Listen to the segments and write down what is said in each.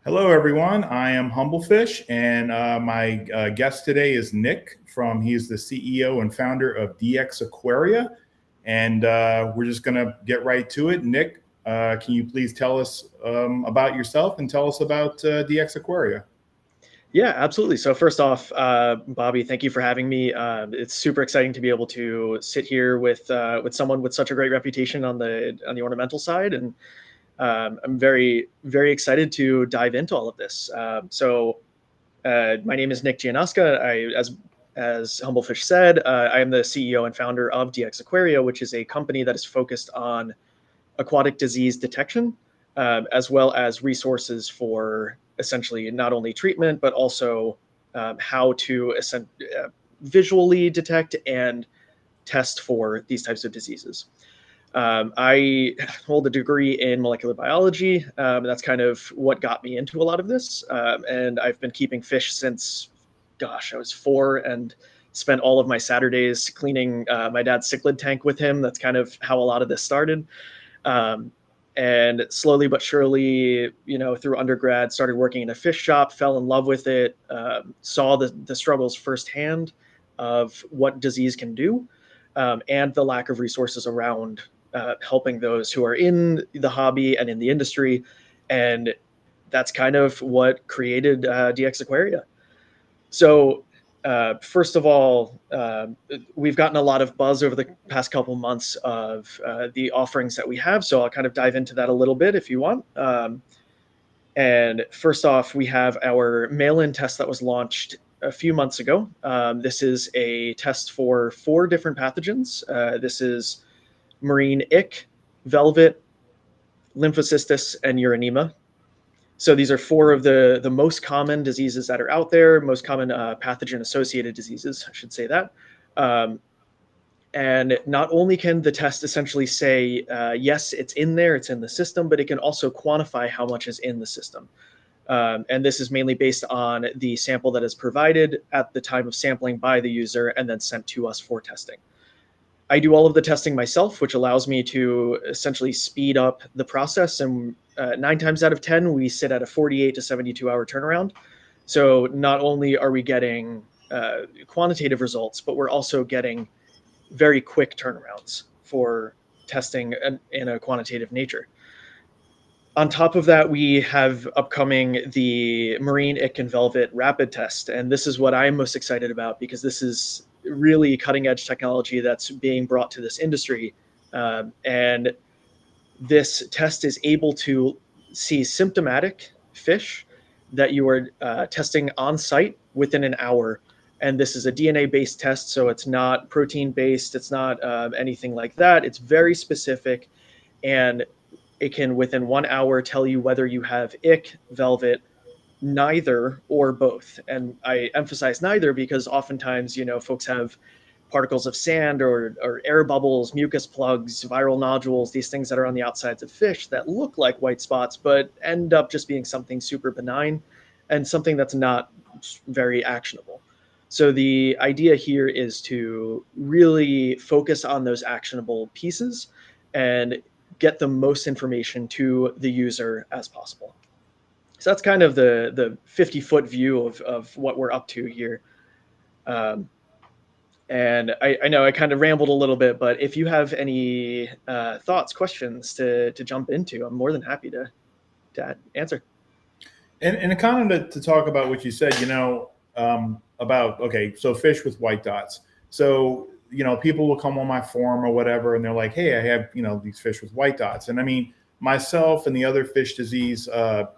Hello, everyone. I am Humblefish, and my guest today is Nick he's the CEO and founder of dxAquaria. And we're just going to get right to it. Nick, can you please tell us about yourself and tell us about dxAquaria? Yeah, absolutely. So first off, Bobby, thank you for having me. It's super exciting to be able to sit here with someone with such a great reputation on the ornamental side, and I'm very excited to dive into all of this. My name is Nick Giannasca. As Humblefish said, I am the CEO and founder of dxAquaria, which is a company that is focused on aquatic disease detection, as well as resources for essentially not only treatment, but also how to visually detect and test for these types of diseases. I hold a degree in molecular biology. That's kind of what got me into a lot of this. And I've been keeping fish since, gosh, I was 4 and spent all of my Saturdays cleaning my dad's cichlid tank with him. That's kind of how a lot of this started. Um, and slowly but surely, through undergrad, started working in a fish shop, fell in love with it, saw the struggles firsthand of what disease can do, and the lack of resources around helping those who are in the hobby and in the industry. And that's kind of what created dxAquaria. So first of all, we've gotten a lot of buzz over the past couple months of the offerings that we have. So I'll kind of dive into that a little bit if you want. And first off, we have our mail-in test that was launched a few months ago. This is a test for 4 different pathogens. This is marine ick, velvet, lymphocystis, and urinema. So these are 4 of the most common diseases that are out there, most common pathogen-associated diseases, I should say that. And not only can the test essentially say, yes, it's in there, it's in the system, but it can also quantify how much is in the system. And this is mainly based on the sample that is provided at the time of sampling by the user and then sent to us for testing. I do all of the testing myself, which allows me to essentially speed up the process. And 9 times out of 10, we sit at a 48 to 72-hour turnaround. So not only are we getting quantitative results, but we're also getting very quick turnarounds for testing in a quantitative nature. On top of that, we have upcoming the marine ick and velvet rapid test. And this is what I'm most excited about because this is really cutting edge technology that's being brought to this industry. And this test is able to see symptomatic fish that you are testing on site within an hour. And this is a DNA-based test, so it's not protein-based. It's not anything like that. It's very specific, and it can, within 1 hour, tell you whether you have ick, velvet, neither, or both. And I emphasize neither because oftentimes, folks have particles of sand or air bubbles, mucus plugs, viral nodules, these things that are on the outsides of fish that look like white spots, but end up just being something super benign and something that's not very actionable. So the idea here is to really focus on those actionable pieces and get the most information to the user as possible. So that's kind of the 50-foot view of what we're up to here. And I know I kind of rambled a little bit, but if you have any thoughts, questions to jump into, I'm more than happy to answer. And kind of to talk about what you said, about, okay, so fish with white dots. So, people will come on my forum or whatever, and they're like, hey, I have, these fish with white dots. And I mean, myself and the other fish disease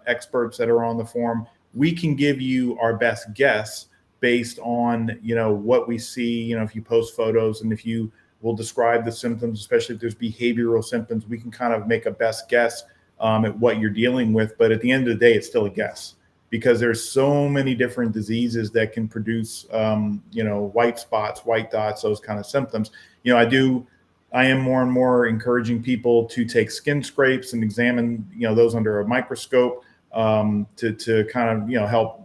experts that are on the forum, we can give you our best guess based on, what we see, if you post photos and if you will describe the symptoms, especially if there's behavioral symptoms, we can kind of make a best guess at what you're dealing with. But at the end of the day, it's still a guess because there's so many different diseases that can produce, white spots, white dots, those kind of symptoms. I am more and more encouraging people to take skin scrapes and examine, those under a microscope to kind of, help,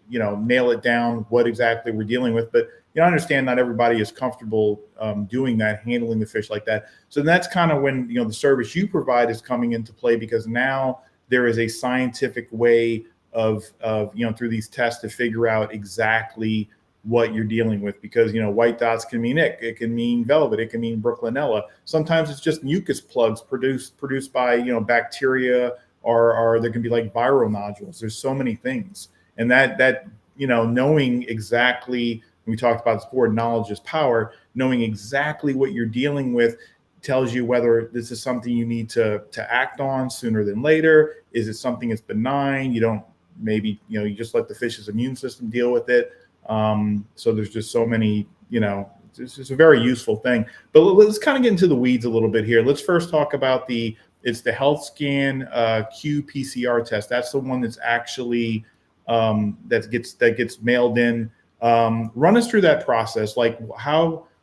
nail it down what exactly we're dealing with. But I understand not everybody is comfortable doing that, handling the fish like that. So that's kind of when, the service you provide is coming into play, because now there is a scientific way through these tests to figure out exactly what you're dealing with, because white dots can mean ick, it can mean velvet, it can mean Brooklynella. Sometimes it's just mucus plugs produced by bacteria, or there can be like viral nodules. There's so many things, and that knowing exactly, we talked about this before, knowledge is power. Knowing exactly what you're dealing with tells you whether this is something you need to act on sooner than later. Is it something that's benign? You don't, maybe you just let the fish's immune system deal with it. So there's just so many, it's just a very useful thing. But let's kind of get into the weeds a little bit here. Let's first talk about it's the HealthScan qPCR test. That's the one that's actually that gets mailed in. Run us through that process. Like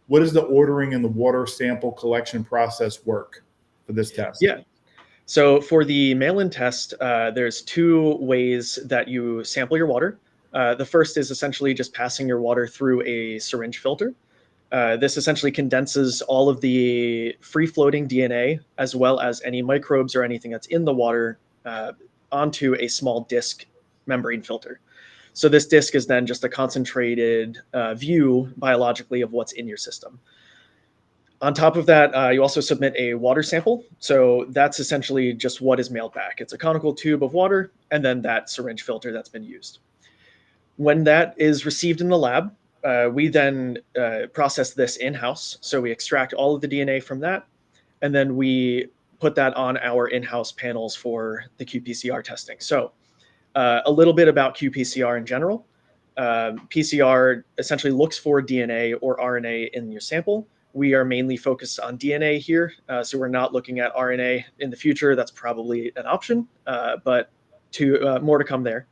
what does the ordering and the water sample collection process work for this test? Yeah. So for the mail-in test, there's two ways that you sample your water. The first is essentially just passing your water through a syringe filter. This essentially condenses all of the free-floating DNA, as well as any microbes or anything that's in the water, onto a small disc membrane filter. So this disc is then just a concentrated view biologically of what's in your system. On top of that, you also submit a water sample. So that's essentially just what is mailed back. It's a conical tube of water, and then that syringe filter that's been used. When that is received in the lab, we then process this in-house. So we extract all of the DNA from that, and then we put that on our in-house panels for the qPCR testing. So a little bit about qPCR in general. PCR essentially looks for DNA or RNA in your sample. We are mainly focused on DNA here, so we're not looking at RNA in the future. That's probably an option, but more to come there.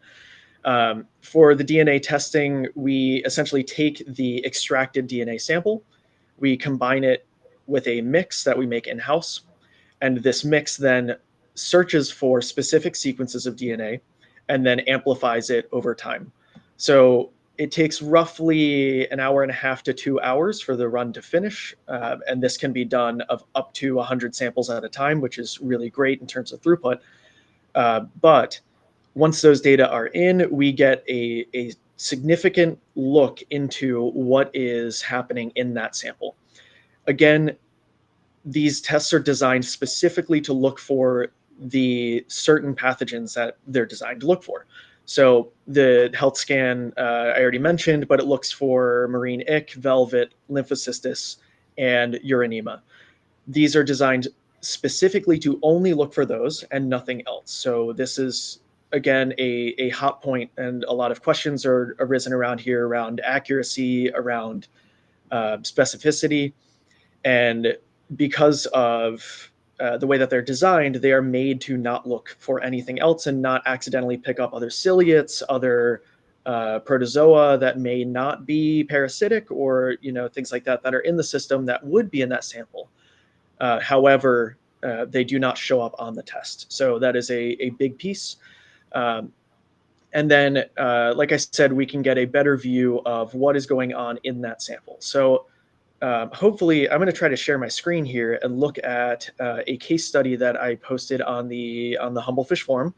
For the DNA testing, we essentially take the extracted DNA sample, we combine it with a mix that we make in-house, and this mix then searches for specific sequences of DNA and then amplifies it over time. So it takes roughly an hour and a half to 2 hours for the run to finish, and this can be done of up to 100 samples at a time, which is really great in terms of throughput. But once those data are in, we get a significant look into what is happening in that sample. Again, these tests are designed specifically to look for the certain pathogens that they're designed to look for. So the HealthScan I already mentioned, but it looks for marine ick, velvet, lymphocystis, and urinema. These are designed specifically to only look for those and nothing else. So this is, again, a hot point, and a lot of questions are arisen around here around accuracy, around specificity. And because of the way that they're designed, they are made to not look for anything else and not accidentally pick up other ciliates, other protozoa that may not be parasitic, or things like that that are in the system that would be in that sample. However, they do not show up on the test. So that is a big piece. And then, like I said, we can get a better view of what is going on in that sample. So hopefully, I'm going to try to share my screen here and look at a case study that I posted on the Humblefish forum.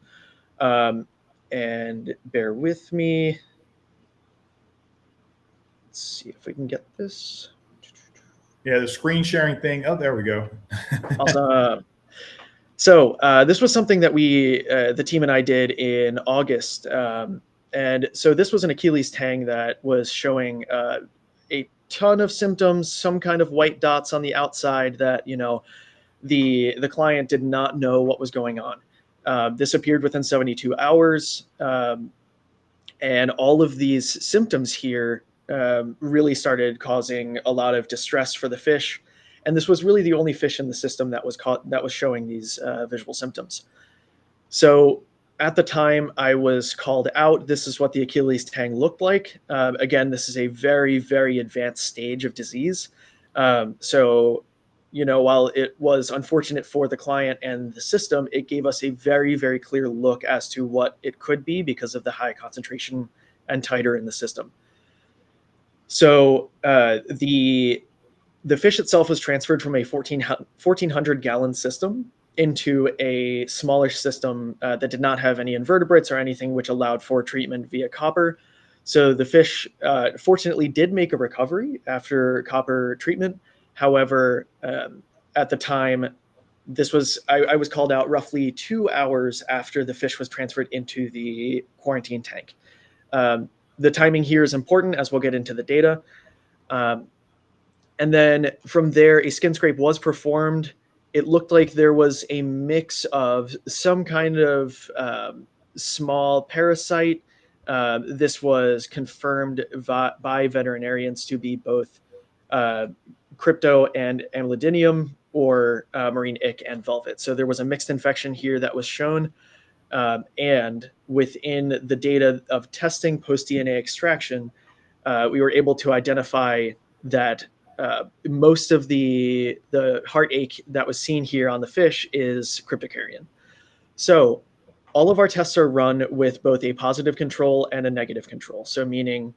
And bear with me. Let's see if we can get this. Yeah, the screen sharing thing. Oh, there we go. Awesome. So this was something that the team and I did in August. And so this was an Achilles tang that was showing a ton of symptoms, some kind of white dots on the outside that, the client did not know what was going on. This appeared within 72 hours. And all of these symptoms here really started causing a lot of distress for the fish. And this was really the only fish in the system that was showing these visual symptoms. So at the time I was called out, this is what the Achilles tang looked like. Again, this is a very, very advanced stage of disease. So, while it was unfortunate for the client and the system, it gave us a very, very clear look as to what it could be because of the high concentration and titer in the system. So the fish itself was transferred from a 1,400 gallon system into a smaller system that did not have any invertebrates or anything, which allowed for treatment via copper. So the fish fortunately did make a recovery after copper treatment. However, at the time, I was called out roughly 2 hours after the fish was transferred into the quarantine tank. The timing here is important, as we'll get into the data. And then from there, a skin scrape was performed. It looked like there was a mix of some kind of small parasite. This was confirmed by veterinarians to be both crypto and amylidinium, or marine ick and velvet. So there was a mixed infection here that was shown. And within the data of testing post-DNA extraction, we were able to identify that most of the heartache that was seen here on the fish is cryptocarian. So all of our tests are run with both a positive control and a negative control. So meaning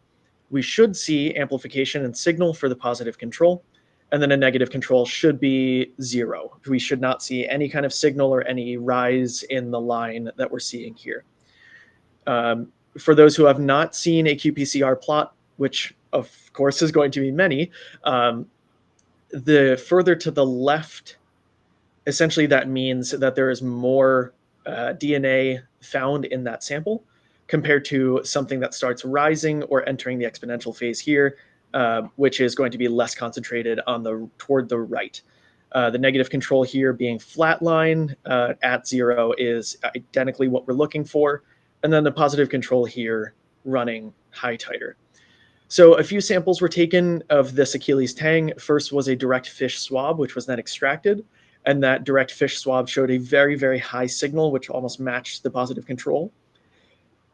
we should see amplification and signal for the positive control, and then a negative control should be 0. We should not see any kind of signal or any rise in the line that we're seeing here. For those who have not seen a qPCR plot, which of course is going to be many, the further to the left, essentially that means that there is more DNA found in that sample compared to something that starts rising or entering the exponential phase here, which is going to be less concentrated toward the right. The negative control here being flatline at 0 is identically what we're looking for. And then the positive control here running high titer. So a few samples were taken of this Achilles tang. First was a direct fish swab, which was then extracted. And that direct fish swab showed a very, very high signal, which almost matched the positive control.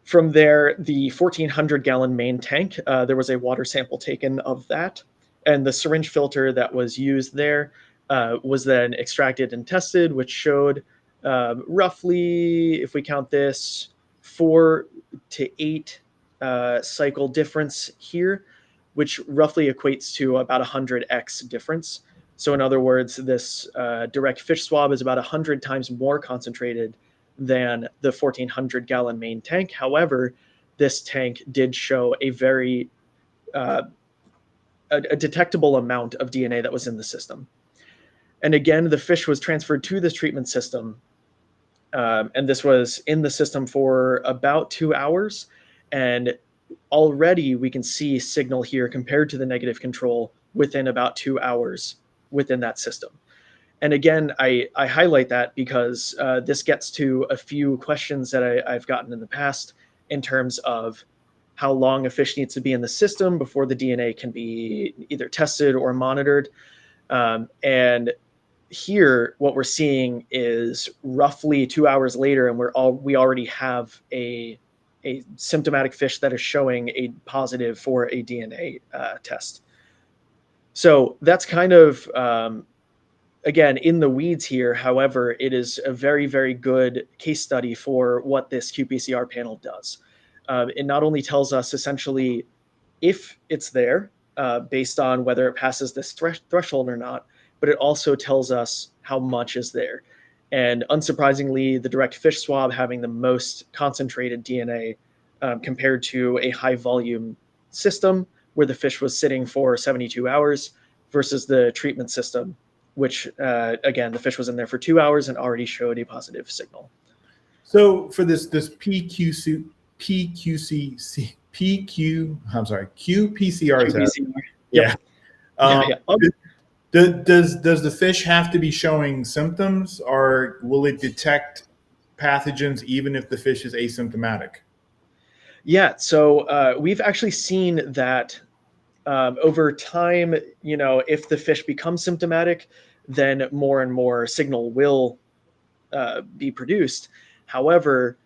From there, the 1,400-gallon main tank, there was a water sample taken of that. And the syringe filter that was used there was then extracted and tested, which showed roughly, if we count this, 4 to 8 cycle difference here, which roughly equates to about 100x difference. So in other words, this direct fish swab is about 100 times more concentrated than the 1,400-gallon main tank. However, this tank did show a very a detectable amount of DNA that was in the system. And again, the fish was transferred to this treatment system. And this was in the system for about 2 hours. And already we can see signal here compared to the negative control within about 2 hours within that system. And again, I highlight that because this gets to a few questions that I've gotten in the past in terms of how long a fish needs to be in the system before the DNA can be either tested or monitored. And here, what we're seeing is roughly 2 hours later, and we already have a symptomatic fish that is showing a positive for a DNA test. So that's kind of, again, in the weeds here. However, it is a very, very good case study for what this qPCR panel does. It not only tells us essentially if it's there, based on whether it passes this threshold or not, but it also tells us how much is there. And unsurprisingly, the direct fish swab having the most concentrated DNA compared to a high volume system where the fish was sitting for 72 hours versus the treatment system, which again, the fish was in there for 2 hours and already showed a positive signal. So for this qPCR test. Yep. Does the fish have to be showing symptoms, or will it detect pathogens even if the fish is asymptomatic? Yeah, so we've actually seen that over time, if the fish becomes symptomatic, then more and more signal will be produced. However,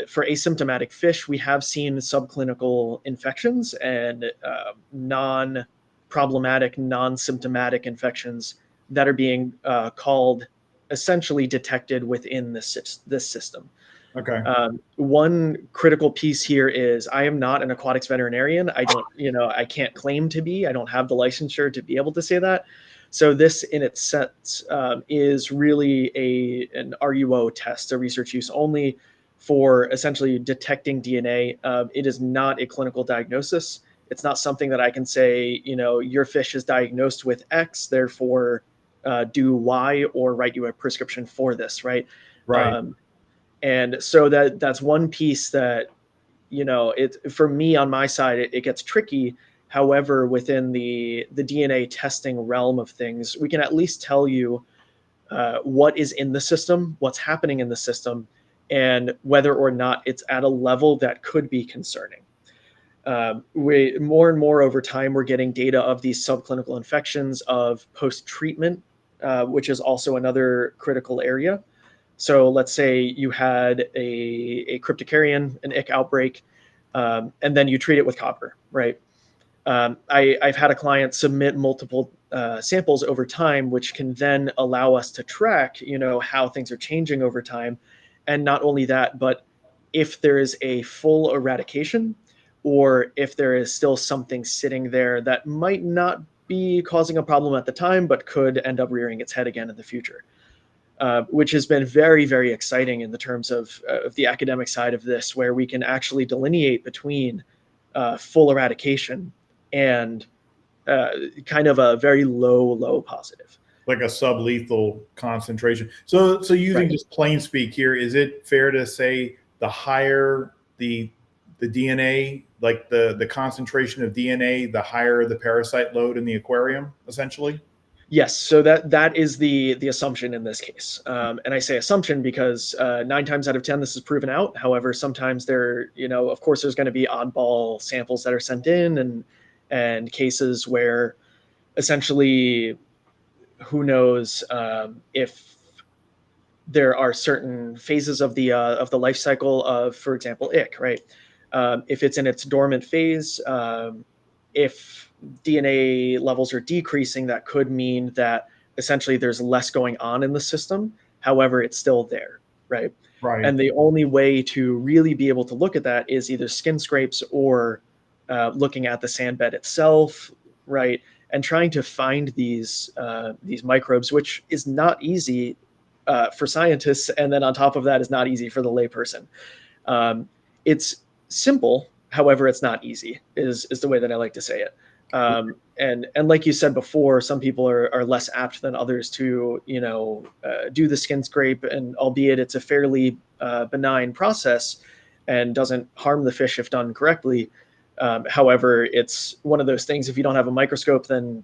for asymptomatic fish, we have seen subclinical infections and non-problematic, non-symptomatic infections that are being called essentially detected within this system. Okay. One critical piece here is I am not an aquatics veterinarian. I don't, I can't claim to be. I don't have the licensure to be able to say that. So this in its sense is really an RUO test, a research use only for essentially detecting DNA. It is not a clinical diagnosis. It's not something that I can say, your fish is diagnosed with X, therefore do Y, or write you a prescription for this, right? Right. And so that's one piece that, it for me on my side, it gets tricky. However, within the DNA testing realm of things, we can at least tell you what is in the system, what's happening in the system, and whether or not it's at a level that could be concerning. We more and more over time, we're getting data of these subclinical infections of post-treatment, which is also another critical area. So let's say you had a cryptocarian, an ick outbreak, and then you treat it with copper, right? I've had a client submit multiple samples over time, which can then allow us to track, how things are changing over time. And not only that, but if there is a full eradication, or if there is still something sitting there that might not be causing a problem at the time, but could end up rearing its head again in the future. Which has been very, very exciting in the terms of the academic side of this, where we can actually delineate between full eradication and kind of a very low positive. Like a sublethal concentration. So using Right. just plain speak here, is it fair to say the higher the DNA, like the concentration of DNA, the higher the parasite load in the aquarium, essentially? Yes, so that is the assumption in this case, and I say assumption because 9 times out of 10 this is proven out. However, sometimes of course, there's going to be oddball samples that are sent in, and cases where essentially, who knows if there are certain phases of the life cycle of, for example, ick, right? If it's in its dormant phase, if DNA levels are decreasing, that could mean that essentially there's less going on in the system. However, it's still there, right? Right. And the only way to really be able to look at that is either skin scrapes or looking at the sand bed itself, right? And trying to find these microbes, which is not easy for scientists, and then on top of that is not easy for the layperson. It's simple, however, it's not easy. Is the way that I like to say it. And like you said before, some people are less apt than others to do the skin scrape, and albeit it's a fairly benign process and doesn't harm the fish if done correctly. However, it's one of those things. If you don't have a microscope, then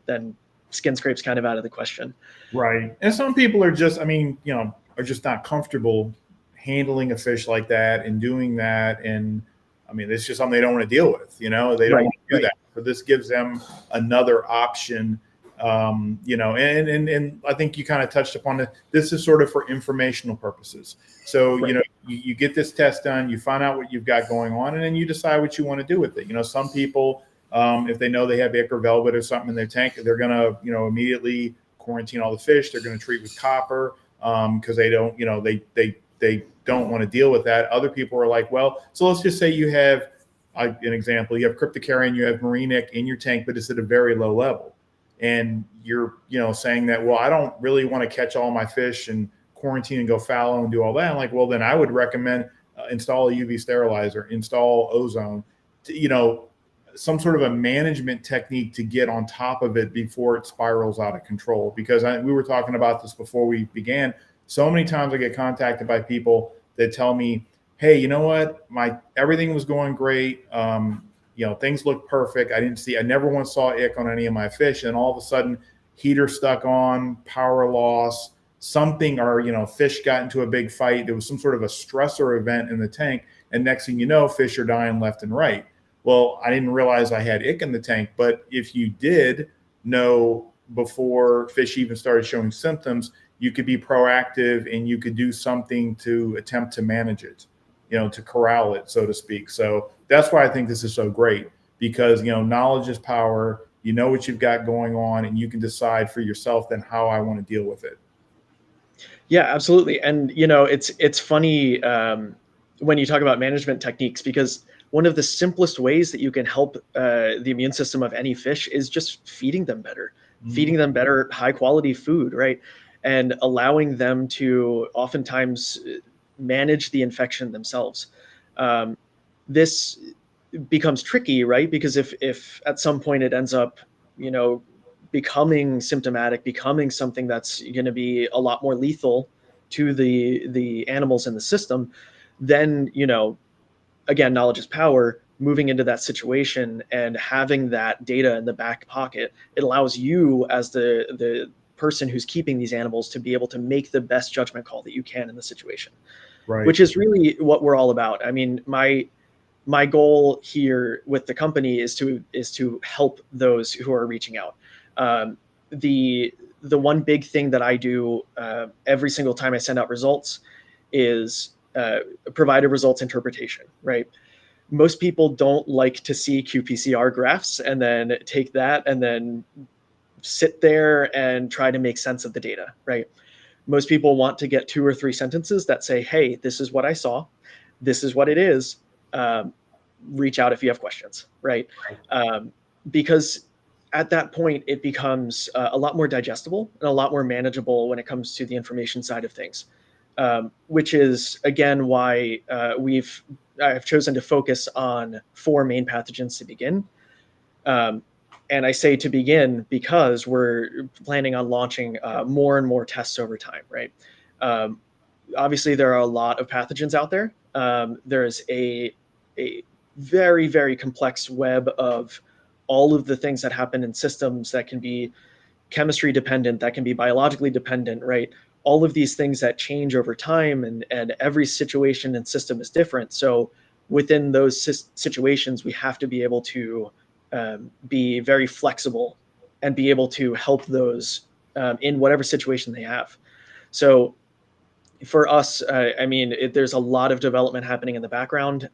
skin scrape's kind of out of the question. Right. And some people are just, I mean, are just not comfortable handling a fish like that and doing that. And I mean, it's just something they don't want to deal with, they don't Right, want to do right. that. But this gives them another option, and I think you kind of touched upon it. This is sort of for informational purposes. So, Right. you get this test done, you find out what you've got going on, and then you decide what you want to do with it. Some people, if they know they have ichor velvet or something in their tank, they're going to, immediately quarantine all the fish. They're going to treat with copper because they don't, they don't want to deal with that. Other people are like, well, so let's just say you have an example. You have cryptocarian, you have marine ick in your tank, but it's at a very low level. And you're, saying that, well, I don't really want to catch all my fish and quarantine and go fallow and do all that. I'm like, well, then I would recommend install a UV sterilizer, install ozone, some sort of a management technique to get on top of it before it spirals out of control. Because we were talking about this before we began. So many times I get contacted by people that tell me, hey, you know what? Everything was going great. Things look perfect. I never once saw ick on any of my fish. And all of a sudden, heater stuck on, power loss, something, or, fish got into a big fight. There was some sort of a stressor event in the tank. And next thing you know, fish are dying left and right. Well, I didn't realize I had ick in the tank. But if you did know before fish even started showing symptoms, you could be proactive and you could do something to attempt to manage it, to corral it, so to speak. So that's why I think this is so great, because, knowledge is power. You know what you've got going on, and you can decide for yourself then how I want to deal with it. Yeah, absolutely. And it's funny when you talk about management techniques, because one of the simplest ways that you can help the immune system of any fish is just feeding them better. feeding them better, high quality food, right? And allowing them to oftentimes manage the infection themselves. This becomes tricky, right? Because if at some point it ends up, you know, becoming symptomatic, becoming something that's going to be a lot more lethal to the animals in the system, then, you know, again, knowledge is power. Moving into that situation and having that data in the back pocket, it allows you as the person who's keeping these animals to be able to make the best judgment call that you can in the situation, Right. which is really what we're all about. I mean, my goal here with the company is to help those who are reaching out. The one big thing that I do every single time I send out results is provide a results interpretation, right? Most people don't like to see qPCR graphs and then take that and then sit there and try to make sense of the data, right? Most people want to get 2 or 3 sentences that say, hey, this is what I saw, this is what it is. Reach out if you have questions, right? Because at that point, it becomes a lot more digestible and a lot more manageable when it comes to the information side of things, which is, again, why I've chosen to focus on 4 main pathogens to begin. And I say to begin because we're planning on launching more and more tests over time, right? Obviously, there are a lot of pathogens out there. There's a very, very complex web of all of the things that happen in systems that can be chemistry dependent, that can be biologically dependent, right? All of these things that change over time, and every situation and system is different. So within those situations, we have to be able to be very flexible and be able to help those in whatever situation they have. So for us, I mean, there's a lot of development happening in the background.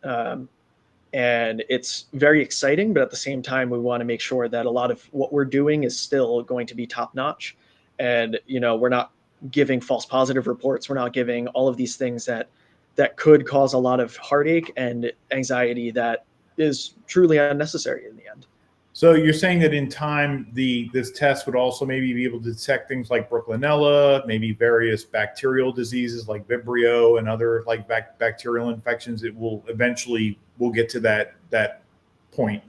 And it's very exciting, but at the same time, we want to make sure that a lot of what we're doing is still going to be top notch. And, you know, we're not giving false positive reports. We're not giving all of these things that could cause a lot of heartache and anxiety that is truly unnecessary in the end. So you're saying that in time, this test would also maybe be able to detect things like Brooklynella, maybe various bacterial diseases like Vibrio and other like bacterial infections. It will eventually we'll get to that point.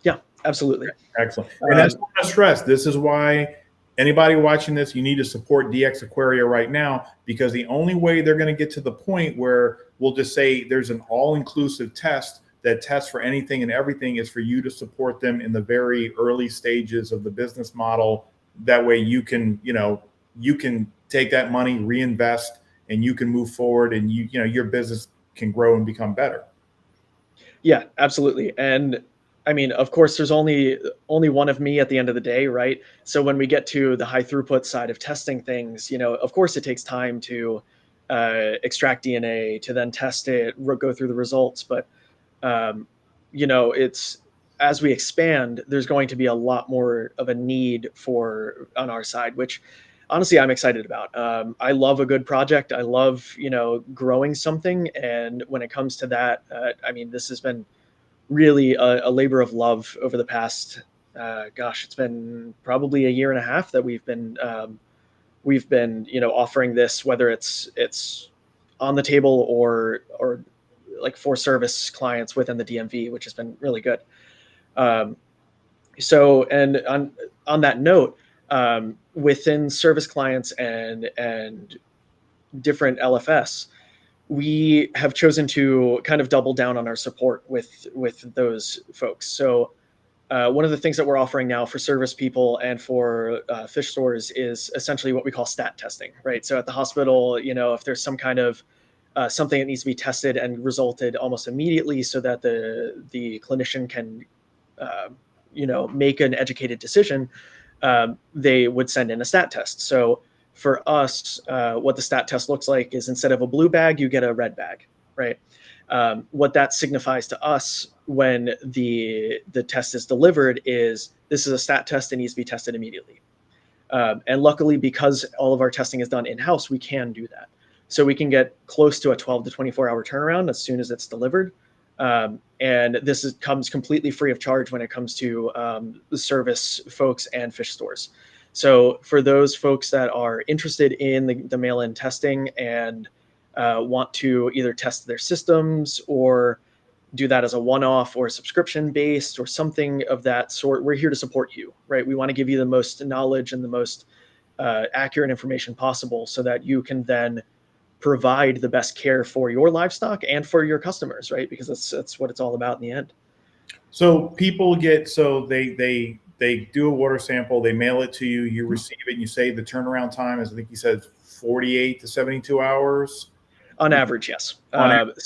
Yeah, absolutely. Excellent. And that's what I stress. This is why anybody watching this, you need to support dxAquaria right now, because the only way they're going to get to the point where we'll just say there's an all-inclusive test that tests for anything and everything is for you to support them in the very early stages of the business model. That way you can, you can take that money, reinvest, and you can move forward, and your business can grow and become better. Yeah, absolutely. And I mean, of course, there's only one of me at the end of the day, right? So when we get to the high throughput side of testing things, of course, it takes time to extract DNA, to then test it, go through the results. But it's as we expand, there's going to be a lot more of a need on our side, which honestly I'm excited about. I love a good project. I love growing something, and when it comes to that, I mean, this has been really a labor of love over the past it's been probably 1.5 years that we've been offering this, whether it's on the table or like for service clients within the DMV, which has been really good. So, and on that note, within service clients and different LFS, we have chosen to kind of double down on our support with those folks. So one of the things that we're offering now for service people and for fish stores is essentially what we call stat testing, right? So at the hospital, if there's some kind of something that needs to be tested and resulted almost immediately, so that the clinician can, make an educated decision, they would send in a stat test. So for us, what the stat test looks like is, instead of a blue bag, you get a red bag, right? What that signifies to us when the test is delivered is, this is a stat test that needs to be tested immediately. And luckily, because all of our testing is done in-house, we can do that. So we can get close to a 12 to 24 hour turnaround as soon as it's delivered. And this comes completely free of charge when it comes to the service folks and fish stores. So for those folks that are interested in the mail-in testing and want to either test their systems or do that as a one-off or subscription based or something of that sort, we're here to support you, right? We want to give you the most knowledge and the most accurate information possible so that you can then provide the best care for your livestock and for your customers, right? Because that's what it's all about in the end. So people get, so they do a water sample, they mail it to you, you receive it, and you say the turnaround time is, I think you said 48 to 72 hours On average, yes. on average.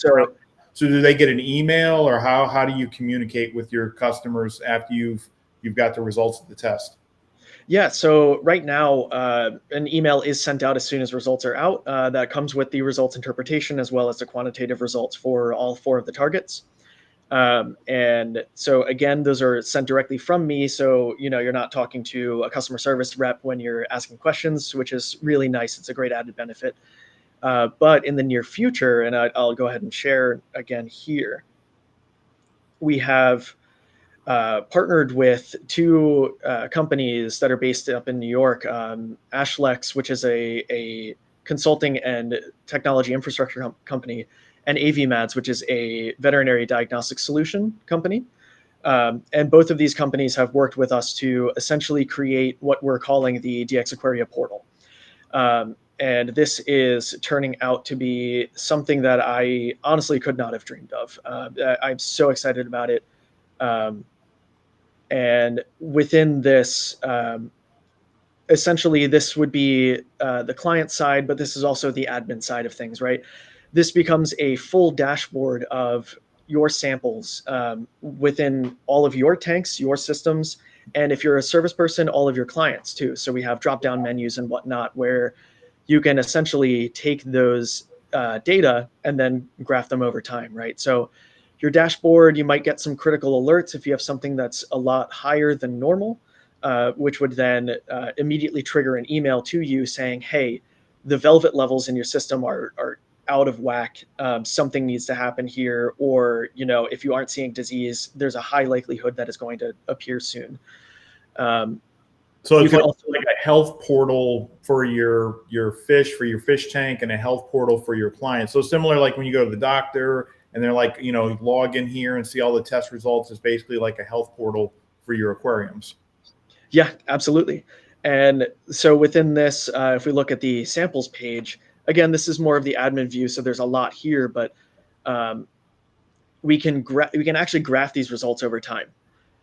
So do they get an email, or how do you communicate with your customers after you've got the results of the test? Yeah, so right now, an email is sent out as soon as results are out. That comes with the results interpretation as well as the quantitative results for all 4 of the targets. And so again, those are sent directly from me. So, you're not talking to a customer service rep when you're asking questions, which is really nice. It's a great added benefit. But in the near future, and I'll go ahead and share again here, we have partnered with 2 companies that are based up in New York, Ashlex, which is a consulting and technology infrastructure company, and AVMads, which is a veterinary diagnostic solution company. And both of these companies have worked with us to essentially create what we're calling the dxAquaria portal. And this is turning out to be something that I honestly could not have dreamed of. I'm so excited about it. And within this, essentially, this would be the client side, but this is also the admin side of things, right? This becomes a full dashboard of your samples within all of your tanks, your systems, and if you're a service person, all of your clients too. So we have drop-down menus and whatnot where you can essentially take those data and then graph them over time, right? So your dashboard, you might get some critical alerts if you have something that's a lot higher than normal, which would then immediately trigger an email to you saying, hey, the velvet levels in your system are out of whack. Something needs to happen here. Or, if you aren't seeing disease, there's a high likelihood that it's going to appear soon. So it's like a health portal for your fish, for your fish tank, and a health portal for your clients. So similar, like when you go to the doctor and they're like, log in here and see all the test results. It's basically like a health portal for your aquariums. Yeah, absolutely. And so within this, if we look at the samples page, again, this is more of the admin view. So there's a lot here, but we can actually graph these results over time.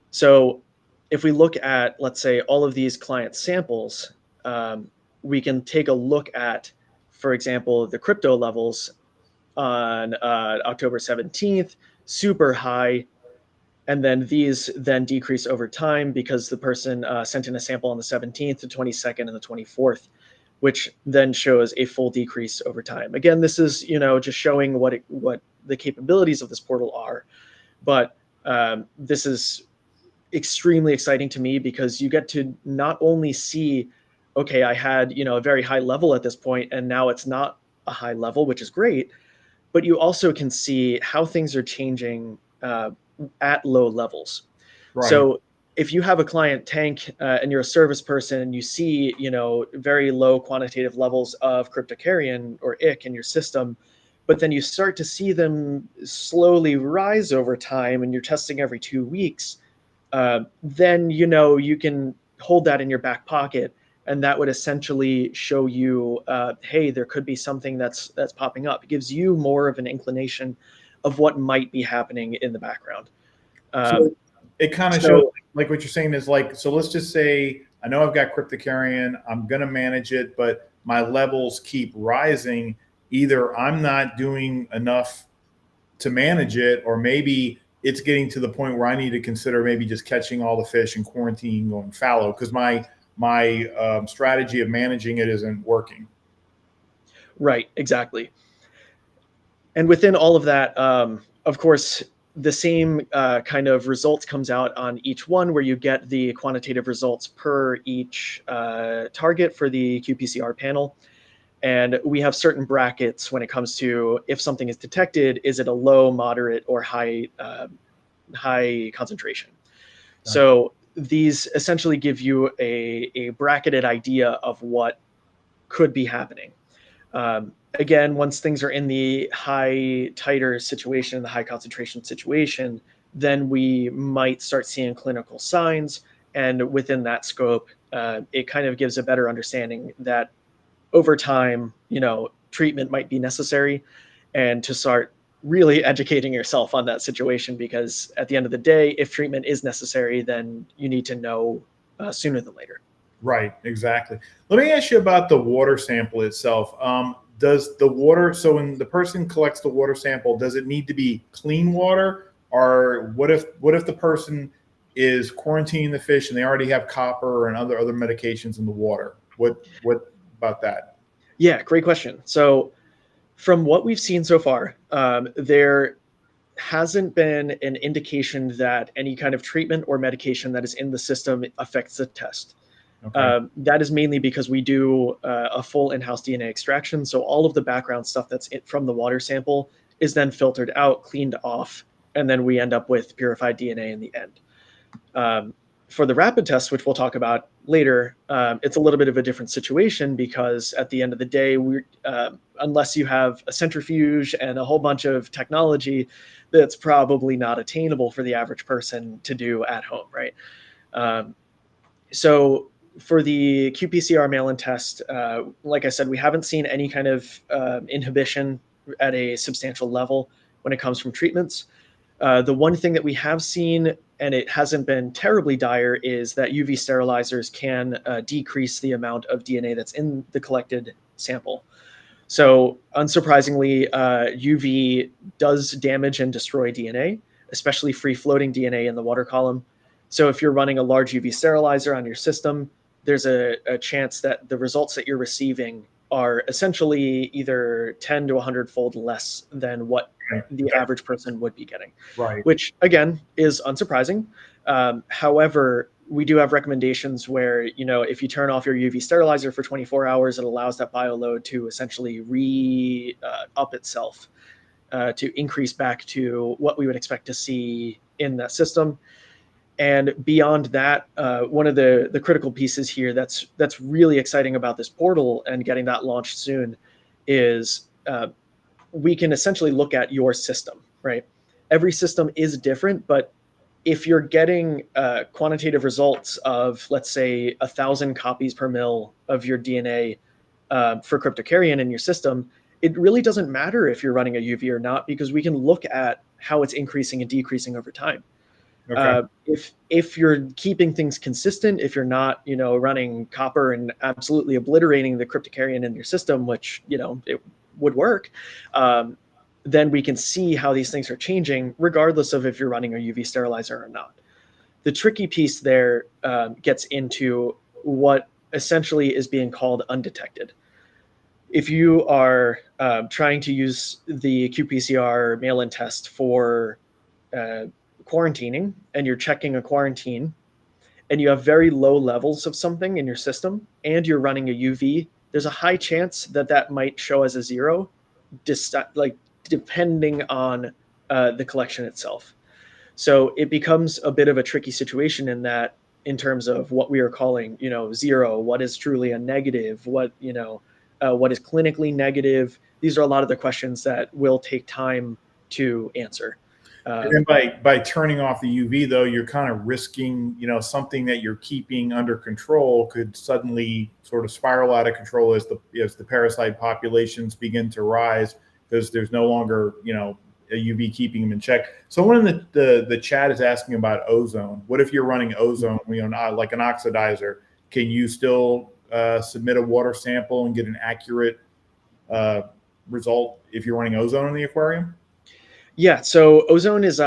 So if we look at, let's say, all of these client samples, we can take a look at, for example, the crypto levels on October 17th, super high. And then these then decrease over time because the person sent in a sample on the 17th, the 22nd, and the 24th, which then shows a full decrease over time. Again, this is, just showing what the capabilities of this portal are. But this is extremely exciting to me because you get to not only see, okay, I had, a very high level at this point, and now it's not a high level, which is great, but you also can see how things are changing at low levels. Right. So if you have a client tank and you're a service person and you see, very low quantitative levels of cryptocarian or ick in your system, but then you start to see them slowly rise over time and you're testing every 2 weeks, then, you can hold that in your back pocket. And that would essentially show you, hey, there could be something that's popping up. It gives you more of an inclination of what might be happening in the background. So it kind of shows, like what you're saying is like, so let's just say, I know I've got cryptocarian, I'm going to manage it, but my levels keep rising. Either I'm not doing enough to manage it, or maybe it's getting to the point where I need to consider maybe just catching all the fish and quarantining, going fallow, because my strategy of managing it isn't working. Right, exactly. And within all of that, of course, the same kind of results comes out on each one, where you get the quantitative results per each target for the qPCR panel. And we have certain brackets when it comes to if something is detected, is it a low, moderate, or high concentration? Gotcha. So these essentially give you a bracketed idea of what could be happening. Again, once things are in the high titer situation, the high concentration situation, then we might start seeing clinical signs. And within that scope, it kind of gives a better understanding that over time, treatment might be necessary, and to start really educating yourself on that situation, because at the end of the day, if treatment is necessary, then you need to know sooner than later. Right, exactly. Let me ask you about the water sample itself. Does the water, so when the person collects the water sample, does it need to be clean water? Or what if the person is quarantining the fish and they already have copper and other medications in the water? What about that? Yeah, great question. So from what we've seen so far, there hasn't been an indication that any kind of treatment or medication that is in the system affects the test. Okay. That is mainly because we do a full in-house DNA extraction. So all of the background stuff that's from the water sample is then filtered out, cleaned off, and then we end up with purified DNA in the end. For the rapid test, which we'll talk about later, it's a little bit of a different situation, because at the end of the day, unless you have a centrifuge and a whole bunch of technology, that's probably not attainable for the average person to do at home, right? So for the qPCR mail-in test, like I said, we haven't seen any kind of inhibition at a substantial level when it comes from treatments. The one thing that we have seen, and it hasn't been terribly dire, is that UV sterilizers can decrease the amount of DNA that's in the collected sample. So unsurprisingly, UV does damage and destroy DNA, especially free-floating DNA in the water column. So if you're running a large UV sterilizer on your system, there's a chance that the results that you're receiving are essentially either 10 to 100-fold less than what the average person would be getting, Right. which again is unsurprising. However, we do have recommendations where, if you turn off your UV sterilizer for 24 hours, it allows that bioload to essentially up itself to increase back to what we would expect to see in that system. And beyond that, one of the critical pieces here that's really exciting about this portal and getting that launched soon is we can essentially look at your system, right? Every system is different, but if you're getting quantitative results of, let's say, 1,000 copies per mil of your DNA for cryptocaryon in your system, it really doesn't matter if you're running a UV or not, because we can look at how it's increasing and decreasing over time. Okay. If you're keeping things consistent, if you're not, running copper and absolutely obliterating the cryptocaryon in your system, which, it would work, then we can see how these things are changing, regardless of if you're running a UV sterilizer or not. The tricky piece there gets into what essentially is being called undetected. If you are trying to use the qPCR mail-in test for quarantining, and you're checking a quarantine, and you have very low levels of something in your system, and you're running a UV, there's a high chance that that might show as a zero, depending on the collection itself. So it becomes a bit of a tricky situation in terms of what we are calling, zero, what is truly a negative, what is clinically negative. These are a lot of the questions that will take time to answer. And then by turning off the UV, though, you're kind of risking, something that you're keeping under control could suddenly sort of spiral out of control as the parasite populations begin to rise, because there's no longer, a UV keeping them in check. Someone in the chat is asking about ozone. What if you're running ozone, not like an oxidizer? Can you still submit a water sample and get an accurate result if you're running ozone in the aquarium? Yeah, so ozone is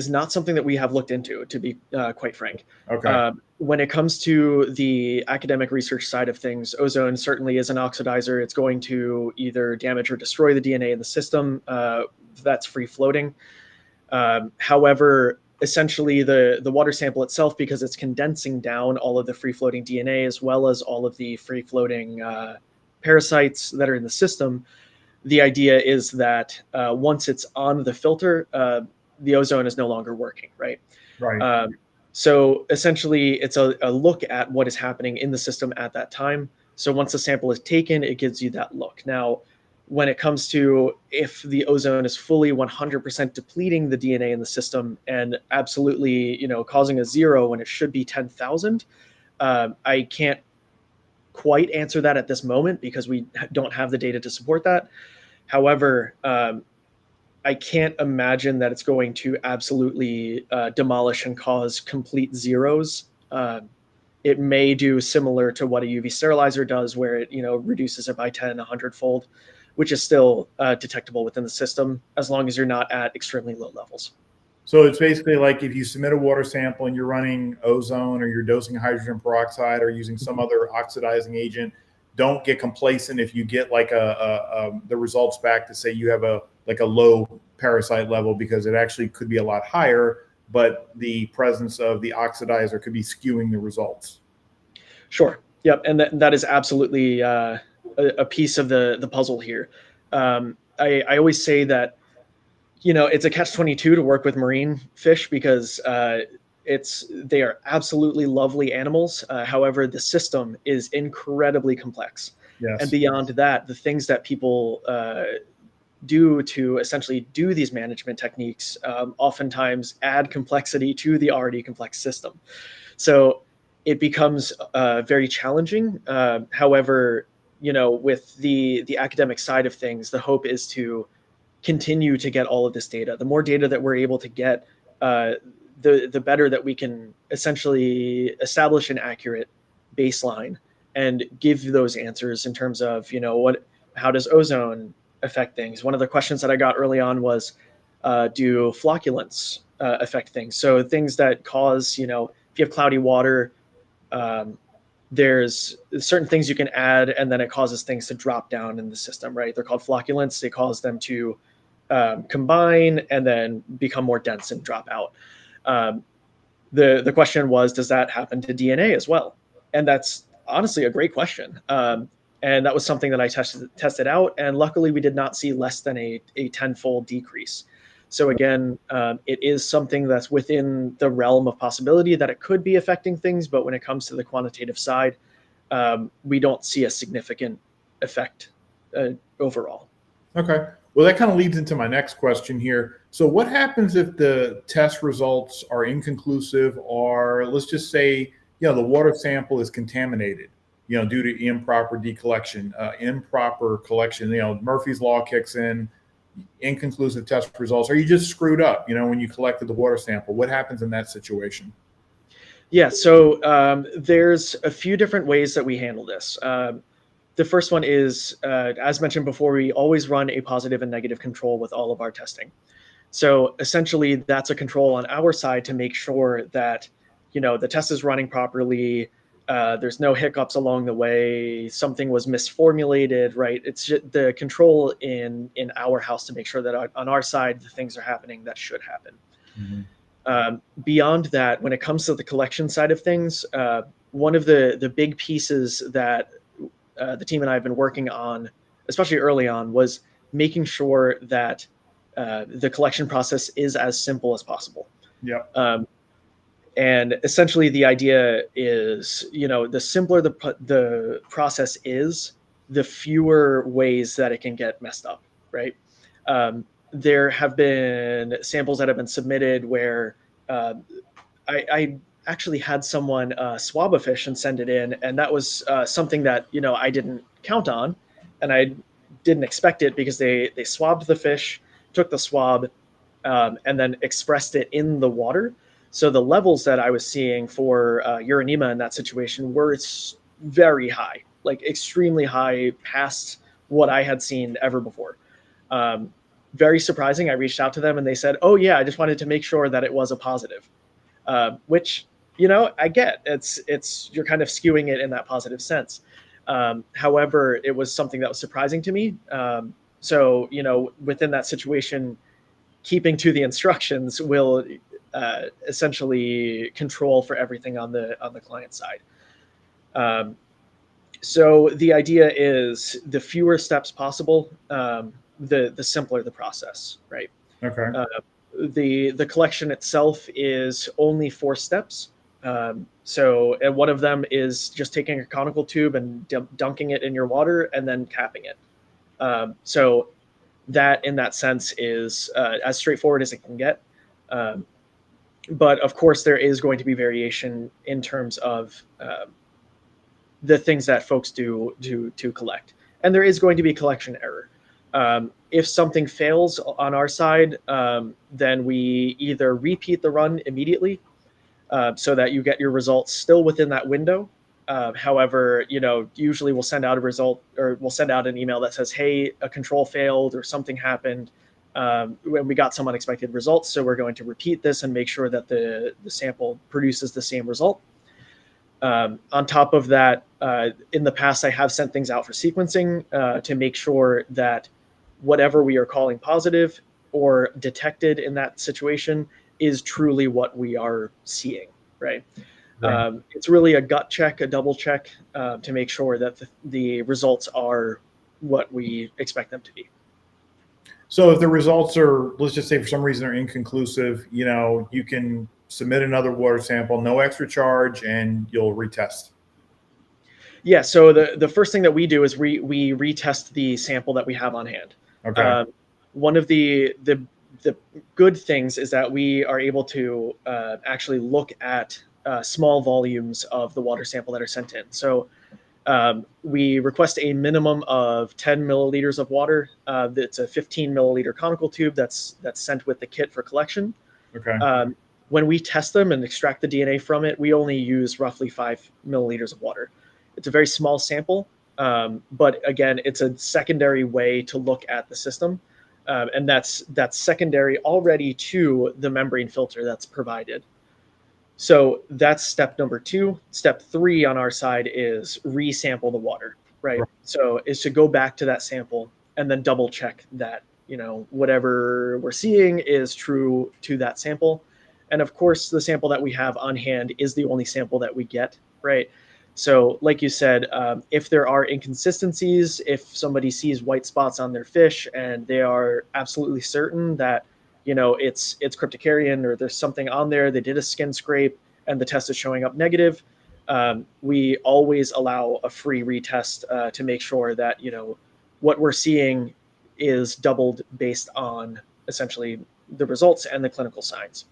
not something that we have looked into, to be quite frank. Okay. When it comes to the academic research side of things, ozone certainly is an oxidizer. It's going to either damage or destroy the DNA in the system that's free floating. However, essentially the water sample itself, because it's condensing down all of the free floating DNA as well as all of the free floating parasites that are in the system, the idea is that once it's on the filter, the ozone is no longer working, right? Right. So essentially, it's a look at what is happening in the system at that time. So once the sample is taken, it gives you that look. Now, when it comes to if the ozone is fully 100% depleting the DNA in the system and absolutely, causing a zero when it should be 10,000, I can't quite answer that at this moment because we don't have the data to support that. However, I can't imagine that it's going to absolutely demolish and cause complete zeros. It may do similar to what a UV sterilizer does, where it reduces it by 10, 100-fold, which is still detectable within the system as long as you're not at extremely low levels. So it's basically like if you submit a water sample and you're running ozone or you're dosing hydrogen peroxide or using some other oxidizing agent, don't get complacent if you get like the results back to say you have a low parasite level, because it actually could be a lot higher, but the presence of the oxidizer could be skewing the results. Sure. Yep. And that is absolutely a piece of the puzzle here. I always say that, it's a catch-22 to work with marine fish because they are absolutely lovely animals. However, the system is incredibly complex. Yes. And beyond that, the things that people do to essentially do these management techniques oftentimes add complexity to the already complex system. So it becomes very challenging. However, with the academic side of things, the hope is to continue to get all of this data. The more data that we're able to get, the better that we can essentially establish an accurate baseline and give those answers in terms of, how does ozone affect things? One of the questions that I got early on was, do flocculants affect things? So things that cause, if you have cloudy water, there's certain things you can add, and then it causes things to drop down in the system, right? They're called flocculants. They cause them to combine and then become more dense and drop out. The question was, does that happen to DNA as well? And that's honestly a great question. And that was something that I tested out. And luckily, we did not see less than a 10-fold decrease. So again, it is something that's within the realm of possibility that it could be affecting things. But when it comes to the quantitative side, we don't see a significant effect overall. Okay. Well, that kind of leads into my next question here. So what happens if the test results are inconclusive, or let's just say, the water sample is contaminated, due to improper decollection, improper collection, Murphy's Law kicks in, inconclusive test results. Are you just screwed up, when you collected the water sample? What happens in that situation? Yeah, so there's a few different ways that we handle this. The first one is, as mentioned before, we always run a positive and negative control with all of our testing. So essentially, that's a control on our side to make sure that, the test is running properly. There's no hiccups along the way. Something was misformulated, right? It's just the control in our house to make sure that on our side, the things are happening that should happen. Mm-hmm. Beyond that, when it comes to the collection side of things, one of the big pieces that the team and I have been working on, especially early on, was making sure that the collection process is as simple as possible. Yeah. And essentially, the idea is, the simpler the process is, the fewer ways that it can get messed up, right? There have been samples that have been submitted where I actually had someone swab a fish and send it in, and that was something that I didn't count on, and I didn't expect it, because they swabbed the fish, took the swab, and then expressed it in the water. So the levels that I was seeing for uranema in that situation were very high, like extremely high, past what I had seen ever before. Very surprising. I reached out to them and they said, "Oh yeah, I just wanted to make sure that it was a positive." Which, I get. It's you're kind of skewing it in that positive sense. However, it was something that was surprising to me. So, within that situation, keeping to the instructions will essentially control for everything on the client side. So the idea is the fewer steps possible, the simpler the process, right? Okay. Uh, the collection itself is only 4 steps. And one of them is just taking a conical tube and dunking it in your water and then capping it. So that, in that sense, is as straightforward as it can get. Um, but of course, there is going to be variation in terms of the things that folks do to collect, and there is going to be collection error. If something fails on our side, then we either repeat the run immediately, so that you get your results still within that window. However, usually we'll send out a result, or we'll send out an email that says, "Hey, a control failed or something happened. When we got some unexpected results, so we're going to repeat this and make sure that the sample produces the same result." On top of that, in the past, I have sent things out for sequencing to make sure that whatever we are calling positive or detected in that situation is truly what we are seeing, right? Right. It's really a gut check, a double check to make sure that the results are what we expect them to be. So if the results are, let's just say for some reason are inconclusive, you can submit another water sample, no extra charge, and you'll retest. Yeah, so the first thing that we do is we retest the sample that we have on hand. Okay. One of the good things is that we are able to actually look at small volumes of the water sample that are sent in. So we request a minimum of 10 milliliters of water. It's a 15 milliliter conical tube that's sent with the kit for collection. Okay. When we test them and extract the DNA from it, we only use roughly 5 milliliters of water. It's a very small sample, but again, it's a secondary way to look at the system, and that's secondary already to the membrane filter that's provided. So that's step number 2. Step 3 on our side is resample the water, right? Right. So is to go back to that sample and then double check that whatever we're seeing is true to that sample. And of course, the sample that we have on hand is the only sample that we get, right? So, like you said, if there are inconsistencies, if somebody sees white spots on their fish and they are absolutely certain that it's cryptocarian, or there's something on there, they did a skin scrape and the test is showing up negative, we always allow a free retest to make sure that what we're seeing is doubled based on essentially the results and the clinical signs.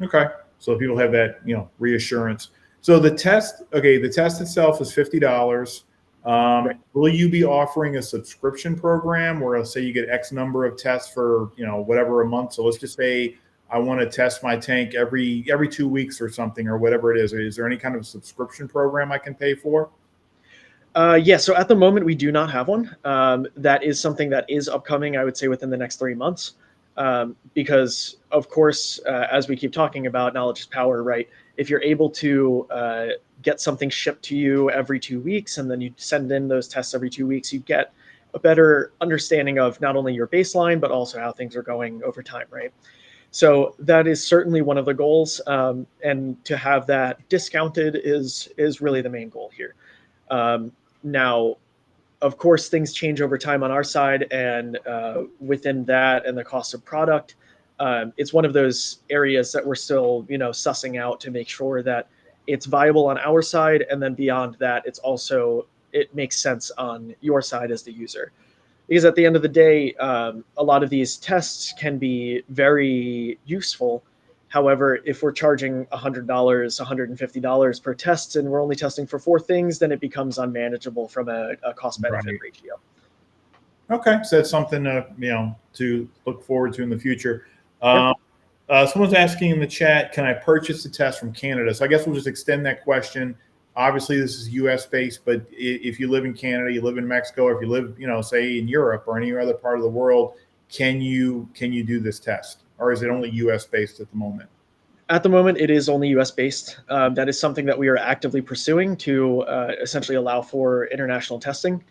Okay. So people have that, reassurance. So the test itself is $50. Right. Will you be offering a subscription program where let's say you get X number of tests for, whatever a month? So let's just say I want to test my tank every 2 weeks or something, or whatever it is. Is there any kind of subscription program I can pay for? Yeah, so at the moment we do not have one. That is something that is upcoming, I would say, within the next 3 months. Because, of course, as we keep talking about, knowledge is power, right? If you're able to get something shipped to you every 2 weeks, and then you send in those tests every 2 weeks, you get a better understanding of not only your baseline, but also how things are going over time, right? So that is certainly one of the goals. And to have that discounted is really the main goal here. Now, of course, things change over time on our side, and within that and the cost of product, it's one of those areas that we're still, sussing out to make sure that it's viable on our side, and then beyond that, it makes sense on your side as the user. Because at the end of the day, a lot of these tests can be very useful. However, if we're charging $100, $150 per test, and we're only testing for 4 things, then it becomes unmanageable from a cost benefit Right. ratio. Okay. So that's something to look forward to in the future. Yep. Someone's asking in the chat, can I purchase the test from Canada? So I guess we'll just extend that question. Obviously, this is U.S. based, but if you live in Canada, you live in Mexico, or if you live, say in Europe or any other part of the world, can you do this test, or is it only U.S. based at the moment? At the moment, it is only US based. That is something that we are actively pursuing to essentially allow for international testing.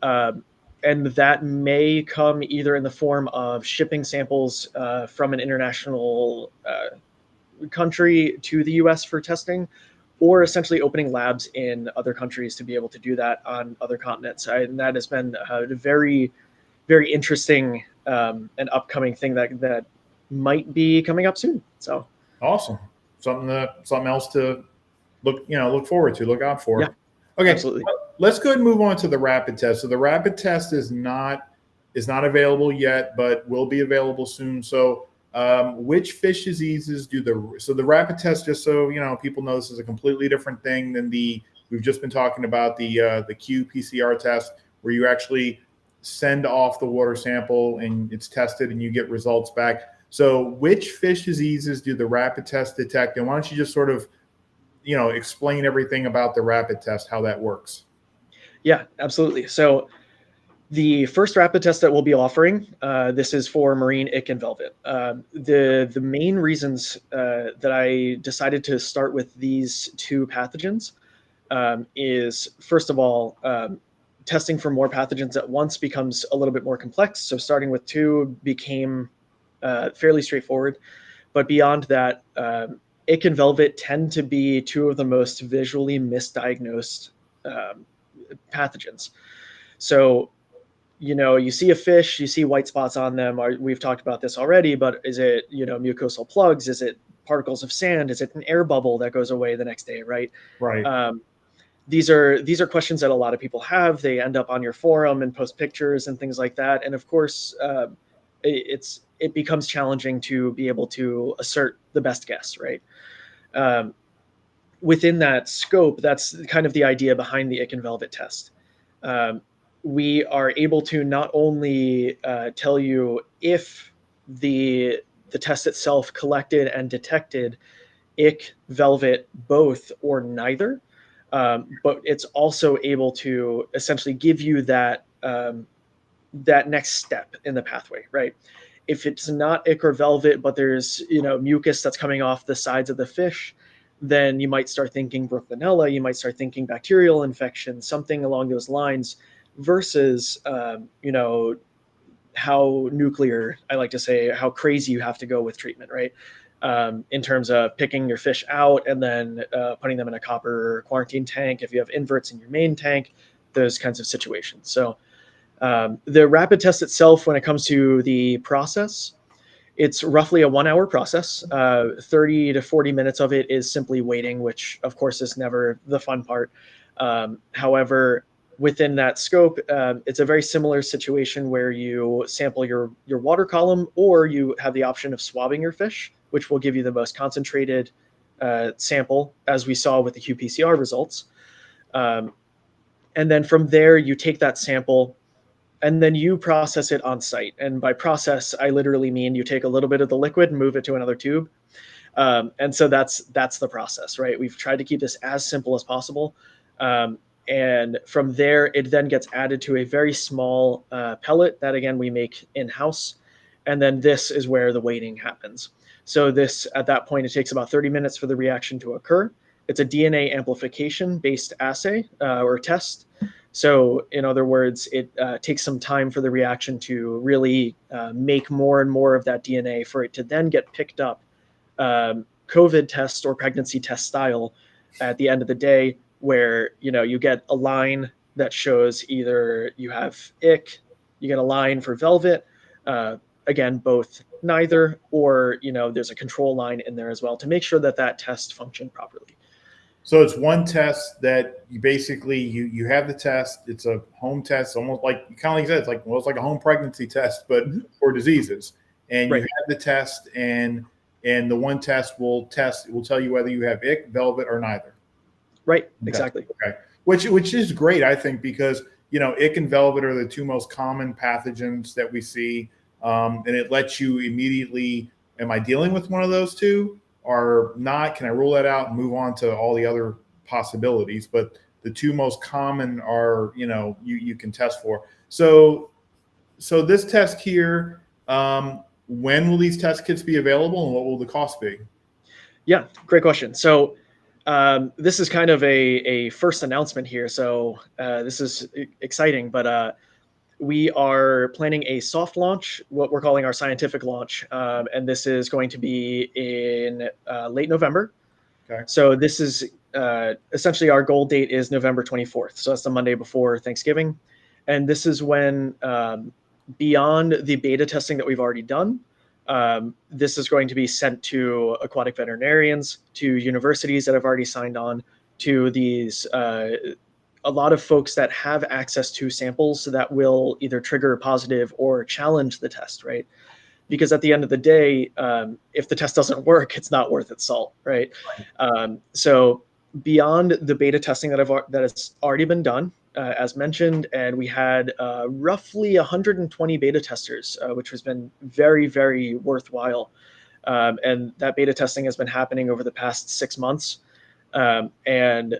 Um, and that may come either in the form of shipping samples from an international country to the US for testing, or essentially opening labs in other countries to be able to do that on other continents. And that has been a very, very interesting and upcoming thing that might be coming up soon. So awesome. Something else to look forward to, look out for. Yeah, Okay, absolutely. let's go ahead and move on to the rapid test. So the rapid test is not available yet, but will be available soon. So which fish diseases do the rapid test, just so people know, this is a completely different thing than we've just been talking about, the qPCR test, where you actually send off the water sample and it's tested and you get results back. So which fish diseases do the rapid test detect? And why don't you just sort of explain everything about the rapid test, how that works? Yeah, absolutely. So the first rapid test that we'll be offering, this is for marine ick and velvet. The main reasons that I decided to start with these two pathogens is, first of all, testing for more pathogens at once becomes a little bit more complex. So starting with two became fairly straightforward. But beyond that, ick and velvet tend to be two of the most visually misdiagnosed pathogens. So you see a fish, you see white spots on them. We've talked about this already, but is it, mucosal plugs? Is it particles of sand? Is it an air bubble that goes away the next day, right? Right. These are questions that a lot of people have. They end up on your forum and post pictures and things like that. And of course, it becomes challenging to be able to assert the best guess, right? Within that scope, that's kind of the idea behind the ick and velvet test. We are able to not only tell you if the test itself collected and detected ick, velvet, both, or neither, but it's also able to essentially give you that that next step in the pathway, right? If it's not ick or velvet, but there's mucus that's coming off the sides of the fish, then you might start thinking Brooklynella, you might start thinking bacterial infection, something along those lines, versus how nuclear, I like to say, how crazy you have to go with treatment, right? In terms of picking your fish out and then putting them in a copper quarantine tank if you have inverts in your main tank, those kinds of situations. So the rapid test itself, when it comes to the process, it's roughly a 1 hour process. 30 to 40 minutes of it is simply waiting, which of course is never the fun part. However, within that scope, it's a very similar situation where you sample your water column, or you have the option of swabbing your fish, which will give you the most concentrated sample, as we saw with the qPCR results. And then from there, you take that sample and then you process it on site. And by process, I literally mean you take a little bit of the liquid and move it to another tube. And so that's the process, right? We've tried to keep this as simple as possible. And from there, it then gets added to a very small pellet that, again, we make in-house. And then this is where the waiting happens. So this, at that point, it takes about 30 minutes for the reaction to occur. It's a DNA amplification-based assay or test. So in other words, it takes some time for the reaction to really make more and more of that DNA for it to then get picked up COVID test or pregnancy test style at the end of the day, where you get a line that shows either you have ick, you get a line for velvet, again, both neither, or there's a control line in there as well to make sure that that test functioned properly. So it's one test that you basically you have the test. It's a home test, almost like kind of like you said. It's like a home pregnancy test, but for diseases. And Right. you have the test, and the one test will tell you whether you have ick, velvet, or neither. Right. Okay. Exactly. Okay. Which is great, I think, because ick and velvet are the two most common pathogens that we see, and it lets you immediately. Am I dealing with one of those two? Or not? Can I rule that out and move on to all the other possibilities? But the two most common are, you can test for. So this test here, when will these test kits be available, and what will the cost be? Yeah, great question. So this is kind of a first announcement here. So this is exciting, but we are planning a soft launch, what we're calling our scientific launch. And this is going to be in late November. Okay. So this is essentially our goal date is November 24th. So that's the Monday before Thanksgiving. And this is when, beyond the beta testing that we've already done, this is going to be sent to aquatic veterinarians, to universities that have already signed on, to these a lot of folks that have access to samples that will either trigger a positive or challenge the test, right? Because at the end of the day, if the test doesn't work, it's not worth its salt, right? So beyond the beta testing that has already been done, as mentioned, and we had roughly 120 beta testers, which has been very, very worthwhile. And that beta testing has been happening over the past 6 months. And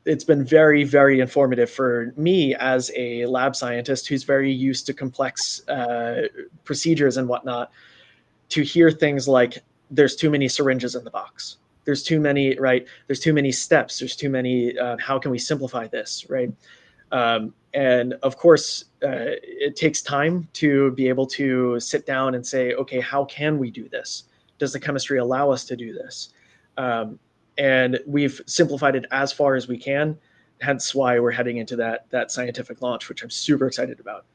it's been very, very informative for me as a lab scientist who's very used to complex procedures and whatnot, to hear things like there's too many syringes in the box. There's too many, right? There's too many steps. There's too many, how can we simplify this, right? And of course, it takes time to be able to sit down and say, okay, how can we do this? Does the chemistry allow us to do this? And we've simplified it as far as we can, hence why we're heading into that scientific launch, which I'm super excited about.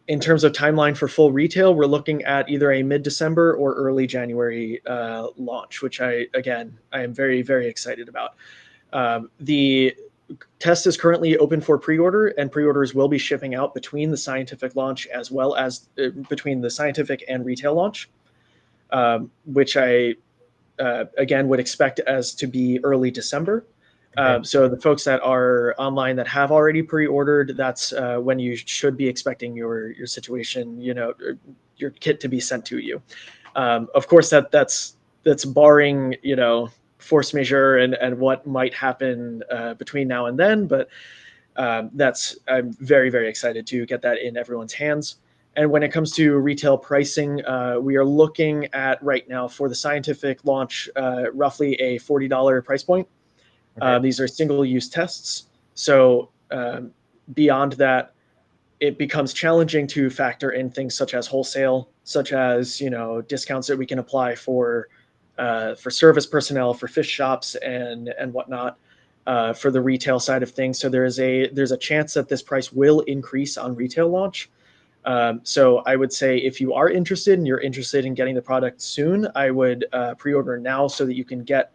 In terms of timeline for full retail, we're looking at either a mid-December or early January launch, which I am very, very excited about. The test is currently open for pre-order, and pre-orders will be shipping out between the scientific launch as well as between the scientific and retail launch, which I again would expect as to be early December. So the folks that are online that have already pre-ordered, that's when you should be expecting your situation, your kit to be sent to you. Of course, that's barring, force majeure and what might happen between now and then. But I'm very, very excited to get that in everyone's hands. And when it comes to retail pricing, we are looking at right now for the scientific launch, roughly a $40 price point. Okay. These are single-use tests. So beyond that, it becomes challenging to factor in things such as wholesale, such as discounts that we can apply for service personnel, for fish shops and whatnot, for the retail side of things. So there's a chance that this price will increase on retail launch. So I would say if you are interested and you're interested in getting the product soon, I would pre-order now so that you can get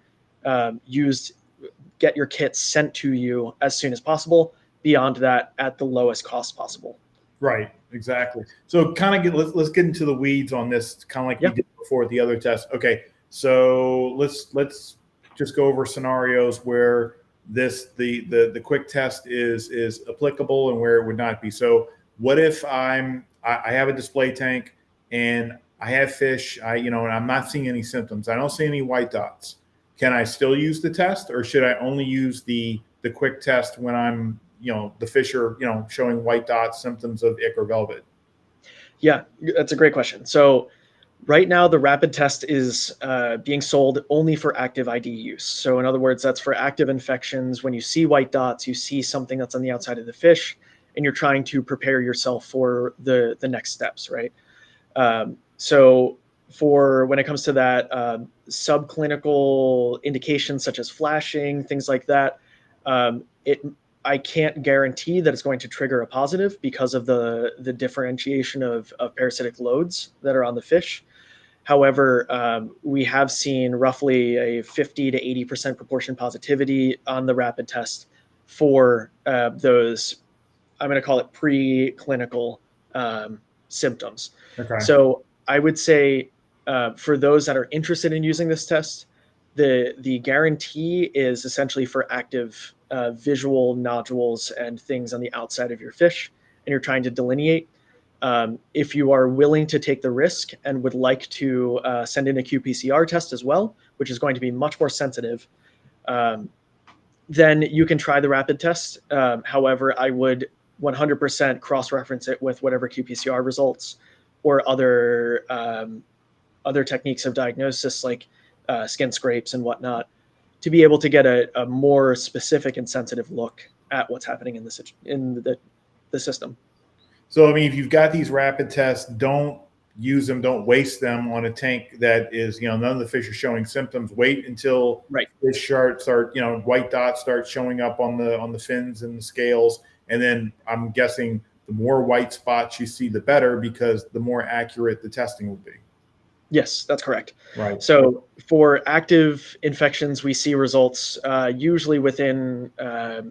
your kits sent to you as soon as possible. Beyond that, at the lowest cost possible. Right, exactly. So kind of let's get into the weeds on this, kind of like we did before with the other test. Okay, so let's just go over scenarios where the quick test is applicable and where it would not be. So what if I have a display tank and I have fish, and I'm not seeing any symptoms. I don't see any white dots. Can I still use the test, or should I only use the quick test when I'm, the fish are, showing white dots, symptoms of ick or velvet? Yeah, that's a great question. So right now, the rapid test is being sold only for active ID use. So in other words, that's for active infections. When you see white dots, you see something that's on the outside of the fish, and you're trying to prepare yourself for the next steps, right? So for when it comes to that subclinical indications such as flashing, things like that, I can't guarantee that it's going to trigger a positive because of the differentiation of parasitic loads that are on the fish. However, we have seen roughly a 50 to 80% proportion positivity on the rapid test for those, I'm going to call it preclinical symptoms. Okay. So I would say for those that are interested in using this test, the guarantee is essentially for active visual nodules and things on the outside of your fish, and you're trying to delineate. If you are willing to take the risk and would like to send in a qPCR test as well, which is going to be much more sensitive, then you can try the rapid test. However, I would 100% cross-reference it with whatever qPCR results or other techniques of diagnosis like skin scrapes and whatnot, to be able to get a more specific and sensitive look at what's happening in the system. So, I mean, if you've got these rapid tests, don't use them. Don't waste them on a tank that is, none of the fish are showing symptoms. Wait until fish start, white dots start showing up on the fins and the scales. And then I'm guessing the more white spots you see, the better, because the more accurate the testing will be. Yes, that's correct. Right. So for active infections, we see results usually within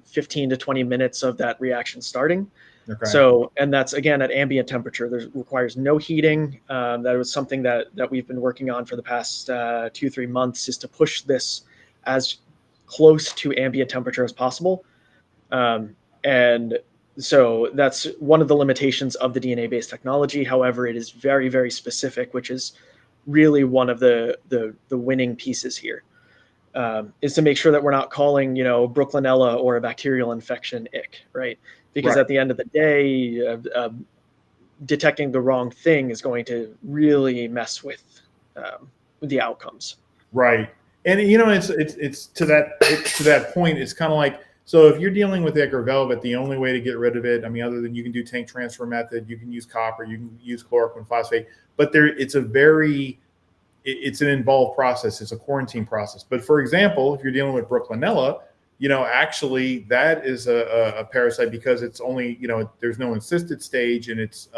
15 to 20 minutes of that reaction starting. Okay. So, and that's again at ambient temperature. There requires no heating. That was something that we've been working on for the past 2-3 months, is to push this as close to ambient temperature as possible. And so that's one of the limitations of the DNA-based technology. However, it is very, very specific, which is really one of the winning pieces here, is to make sure that we're not calling, Brooklynella or a bacterial infection ick, right? Because at the end of the day, detecting the wrong thing is going to really mess with the outcomes. Right. And it's to that point. It's kind of like, so if you're dealing with ichor velvet, the only way to get rid of it, I mean, other than you can do tank transfer method, you can use copper, you can use chloroquine phosphate, but it's an involved process. It's a quarantine process. But for example, if you're dealing with Brooklynella, actually that is a parasite, because it's only, there's no encysted stage, and it's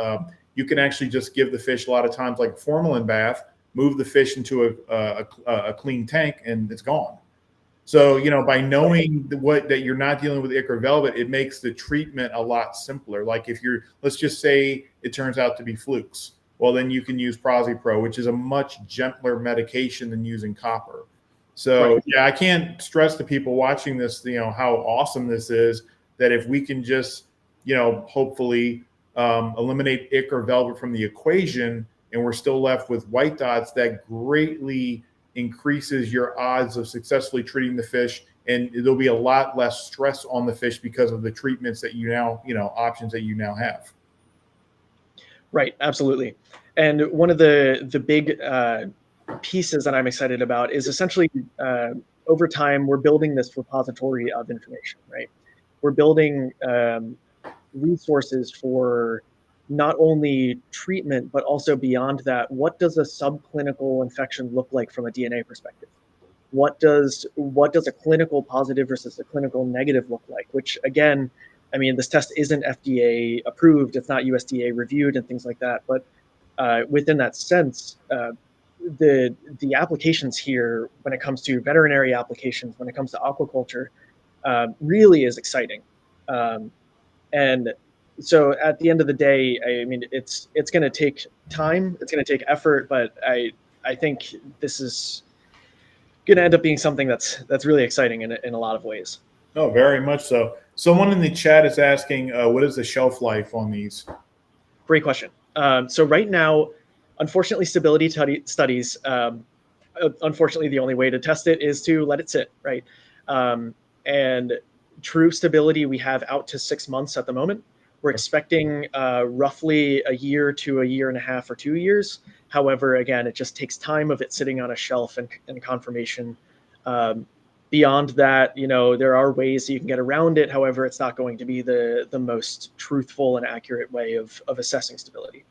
you can actually just give the fish a lot of times like a formalin bath, move the fish into a clean tank, and it's gone. So, by knowing that you're not dealing with ichor velvet, it makes the treatment a lot simpler. Like if let's just say it turns out to be flukes. Well, then you can use ProziPro, which is a much gentler medication than using copper. So yeah, I can't stress to people watching this, how awesome this is, that if we can just, hopefully eliminate ichor velvet from the equation, and we're still left with white dots, that greatly increases your odds of successfully treating the fish, and there'll be a lot less stress on the fish because of the treatments that you now, options that you now have. Right, absolutely. And one of the big pieces that I'm excited about is essentially over time, we're building this repository of information, right? We're building resources for not only treatment, but also beyond that. What does a subclinical infection look like from a DNA perspective? What does a clinical positive versus a clinical negative look like? Which again, I mean, this test isn't FDA approved, it's not USDA reviewed and things like that. But within that sense, the applications here, when it comes to veterinary applications, when it comes to aquaculture, really is exciting. And so at the end of the day, I mean, it's going to take time, it's going to take effort, but I think this is going to end up being something that's really exciting in a lot of ways. Oh, very much so. Someone in the chat is asking, what is the shelf life on these? Great question. So right now, unfortunately, stability studies, unfortunately, the only way to test it is to let it sit, right? And true stability, we have out to 6 months at the moment. We're expecting roughly a year to a year and a half or 2 years. However, again, it just takes time of it sitting on a shelf and confirmation. Beyond that, there are ways you can get around it. However, it's not going to be the most truthful and accurate way of assessing stability.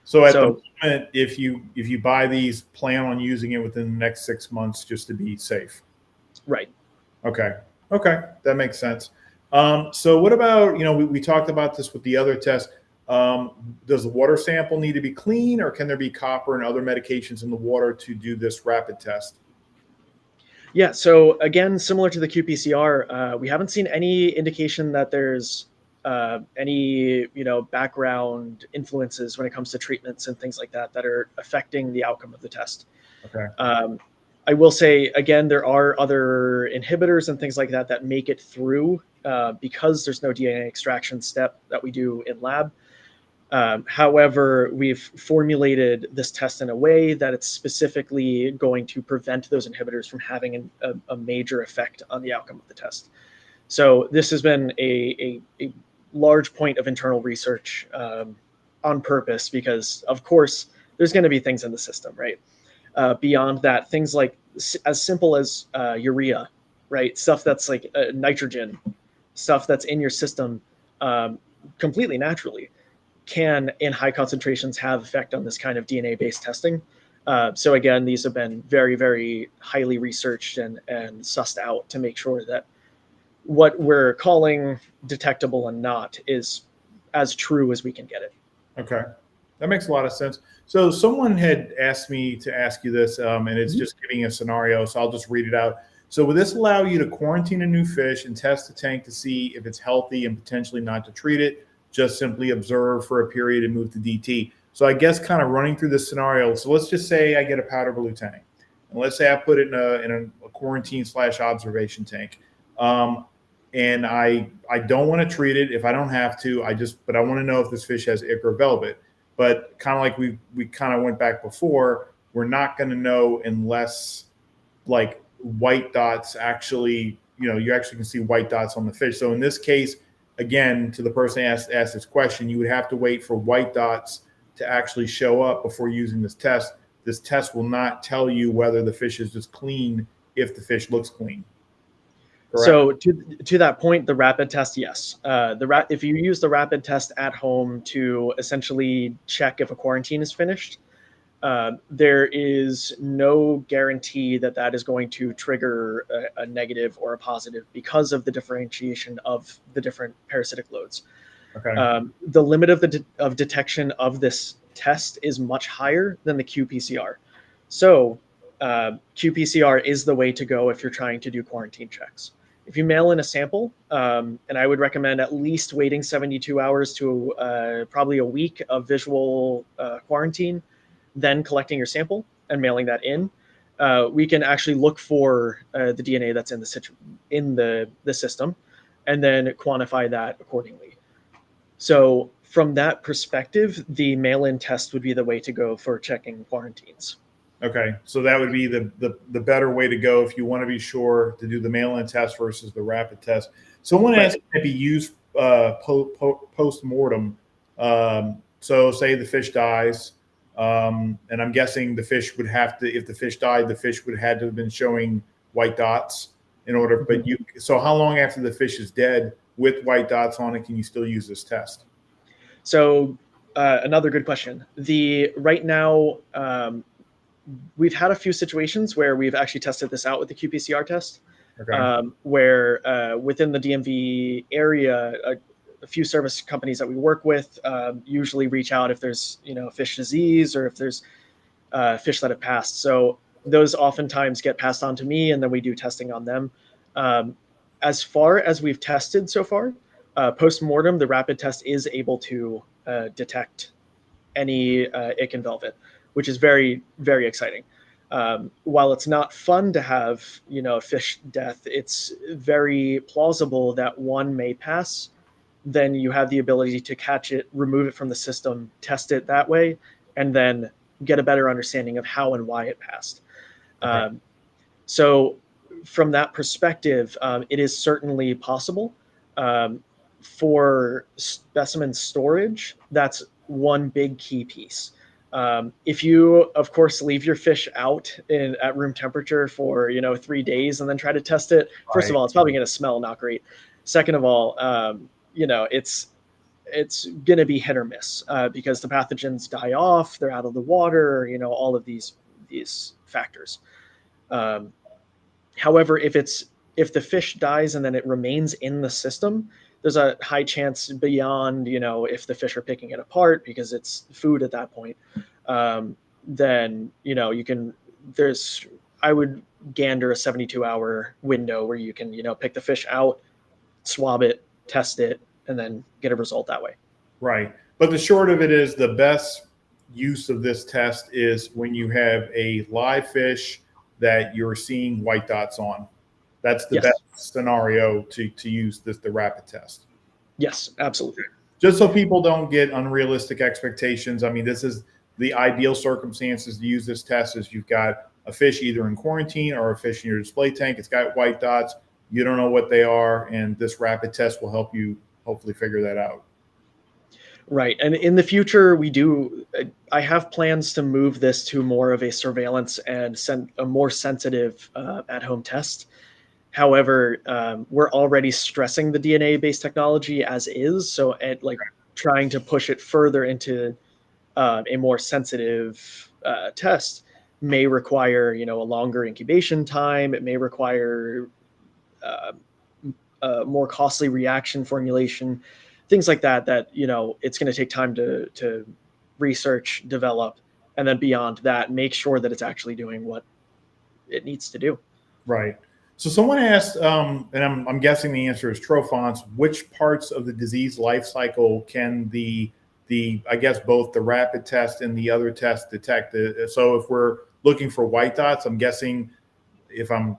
So at the moment, if you buy these, plan on using it within the next 6 months just to be safe. Right. Okay, that makes sense. So what about, we talked about this with the other test. Does the water sample need to be clean, or can there be copper and other medications in the water to do this rapid test? Yeah, so again, similar to the qPCR, we haven't seen any indication that there's any background influences when it comes to treatments and things like that are affecting the outcome of the test. Okay. I will say, again, there are other inhibitors and things like that make it through because there's no DNA extraction step that we do in lab. However, we've formulated this test in a way that it's specifically going to prevent those inhibitors from having a major effect on the outcome of the test. So this has been a large point of internal research on purpose, because, of course, there's going to be things in the system, right? Beyond that, things like as simple as urea, right? Stuff that's like nitrogen, stuff that's in your system completely naturally. can, in high concentrations, have effect on this kind of DNA-based testing. So again, these have been very, very highly researched and sussed out to make sure that what we're calling detectable and not is as true as we can get it. Okay. That makes a lot of sense. So someone had asked me to ask you this, and it's just giving a scenario, so I'll just read it out. So would this allow you to quarantine a new fish and test the tank to see if it's healthy and potentially not to treat it, just simply observe for a period and move to DT? So I guess kind of running through this scenario. So let's just say I get a powder blue tank. And let's say I put it in a quarantine / observation tank. And I don't want to treat it if I don't have to. But I want to know if this fish has ick or velvet. But kind of like we kind of went back before, we're not going to know unless like white dots actually, you actually can see white dots on the fish. So in this case, again, to the person asked this question, you would have to wait for white dots to actually show up before using this test. This test will not tell you whether the fish is just clean if the fish looks clean. Correct? So to that point, the rapid test, yes. If you use the rapid test at home to essentially check if a quarantine is finished, there is no guarantee that that is going to trigger a negative or a positive because of the differentiation of the different parasitic loads. Okay. The limit of detection of this test is much higher than the qPCR. So qPCR is the way to go if you're trying to do quarantine checks. If you mail in a sample, and I would recommend at least waiting 72 hours to probably a week of visual quarantine, then collecting your sample and mailing that in, we can actually look for the DNA that's in the system and then quantify that accordingly. So from that perspective, the mail-in test would be the way to go for checking quarantines. Okay, so that would be the better way to go if you want to be sure to do the mail-in test versus the rapid test. Someone asked if you use post-mortem. So say the fish dies, and I'm guessing the fish would have to, if the fish died, the fish would have had to have been showing white dots in order. But so how long after the fish is dead with white dots on it can you still use this test? So another good question. Right now, we've had a few situations where we've actually tested this out with the qPCR test, Okay. where within the DMV area, a few service companies that we work with usually reach out if there's fish disease or if there's fish that have passed. So those oftentimes get passed on to me, and then we do testing on them. As far as we've tested so far, post-mortem, the rapid test is able to detect any ick and velvet, which is very, very exciting. While it's not fun to have, a fish death, it's very plausible that one may pass. Then you have the ability to catch it, remove it from the system, test it that way, and then get a better understanding of how and why it passed. Okay. So from that perspective, it is certainly possible. For specimen storage, that's one big key piece. If you, of course, leave your fish out at room temperature for 3 days and then try to test it, first of all, it's probably going to smell not great. Second of all, it's going to be hit or miss because the pathogens die off, they're out of the water, all of these factors. However, if the fish dies and then it remains in the system, there's a high chance beyond, if the fish are picking it apart because it's food at that point, then, I would gander a 72-hour window where you can, pick the fish out, swab it, test it, and then get a result that way. Right. But the short of it is the best use of this test is when you have a live fish that you're seeing white dots on. That's the best scenario to use the rapid test. Yes, absolutely. Just so people don't get unrealistic expectations. I mean, this is the ideal circumstances to use this test is you've got a fish either in quarantine or a fish in your display tank. It's got white dots. You don't know what they are, and this rapid test will help you hopefully figure that out. Right. And in the future, I have plans to move this to more of a surveillance and a more sensitive at-home test. However, we're already stressing the DNA-based technology as is. So trying to push it further into a more sensitive test may require, a longer incubation time. It may require a more costly reaction formulation, things like that, it's going to take time to research, develop, and then beyond that, make sure that it's actually doing what it needs to do. Right. So someone asked, and I'm guessing the answer is trophons, which parts of the disease life cycle can the I guess both the rapid test and the other test detect? So if we're looking for white dots, I'm guessing, if I'm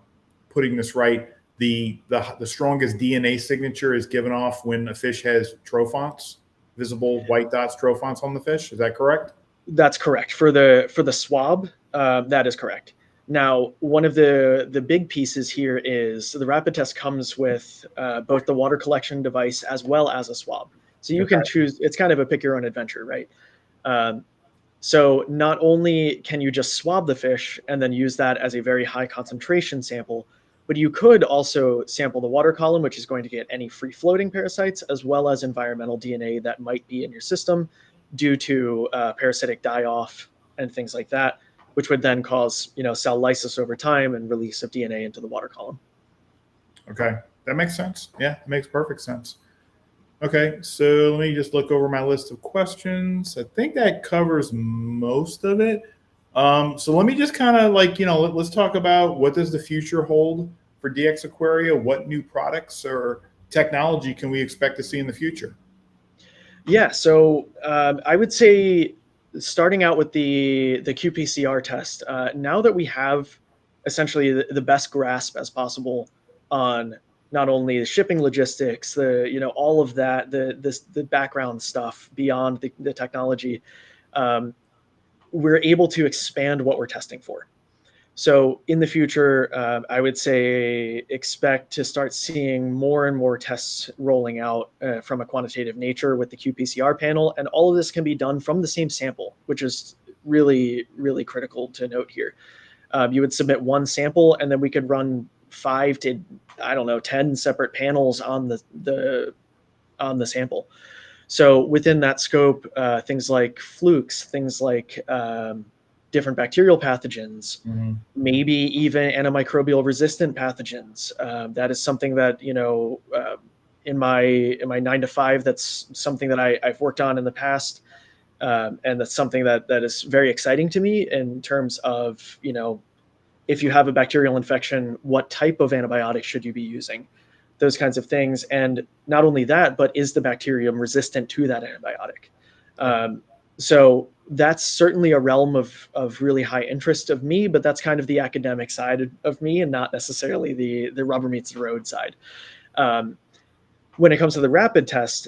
putting this right, the strongest DNA signature is given off when a fish has trophons, visible white dots, trophons on the fish. Is that correct? That's correct. For the swab, that is correct. Now, one of the big pieces here is the rapid test comes with both the water collection device as well as a swab. So you can choose, it's kind of a pick your own adventure, right? So not only can you just swab the fish and then use that as a very high concentration sample, but you could also sample the water column, which is going to get any free floating parasites, as well as environmental DNA that might be in your system due to parasitic die-off and things like that, which would then cause, cell lysis over time and release of DNA into the water column. Okay, that makes sense. Yeah, it makes perfect sense. Okay, so let me just look over my list of questions. I think that covers most of it. So let me just kind of let's talk about what does the future hold for dxAquaria? What new products or technology can we expect to see in the future? Yeah, so I would say starting out with the qPCR test, now that we have essentially the best grasp as possible on not only the shipping logistics, all of that, the background stuff beyond the technology, we're able to expand what we're testing for. So in the future, I would say expect to start seeing more and more tests rolling out from a quantitative nature with the qPCR panel. And all of this can be done from the same sample, which is really, really critical to note here. You would submit one sample, and then we could run 5 to, 10 separate panels on the sample. So within that scope, things like flukes, things like different bacterial pathogens, maybe even antimicrobial resistant pathogens. That is something that, in my 9 to 5, that's something that I've worked on in the past. And that's something that is very exciting to me in terms of, if you have a bacterial infection, what type of antibiotic should you be using? Those kinds of things. And not only that, but is the bacterium resistant to that antibiotic? So that's certainly a realm of really high interest of me, but that's kind of the academic side of me and not necessarily the rubber meets the road side. When it comes to the rapid test,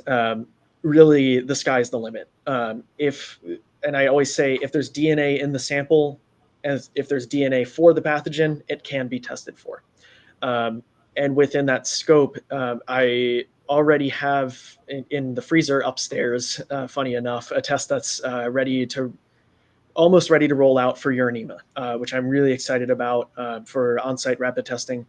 really the sky's the limit. And I always say, if there's DNA in the sample, and if there's DNA for the pathogen, it can be tested for. And within that scope, I already have in the freezer upstairs, funny enough, a test that's almost ready to roll out for urinema, which I'm really excited about for on-site rapid testing.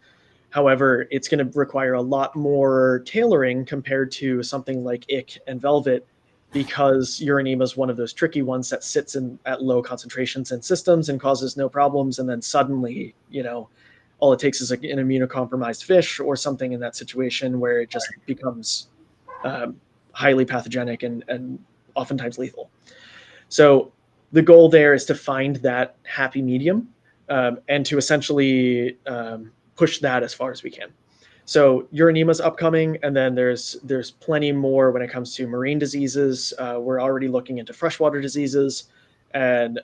However, it's going to require a lot more tailoring compared to something like ick and velvet, because urinema is one of those tricky ones that sits at low concentrations in systems and causes no problems. And then suddenly, all it takes is an immunocompromised fish or something in that situation where it just becomes highly pathogenic and oftentimes lethal. So the goal there is to find that happy medium and to essentially push that as far as we can. So urinema is upcoming, and then there's plenty more when it comes to marine diseases. We're already looking into freshwater diseases and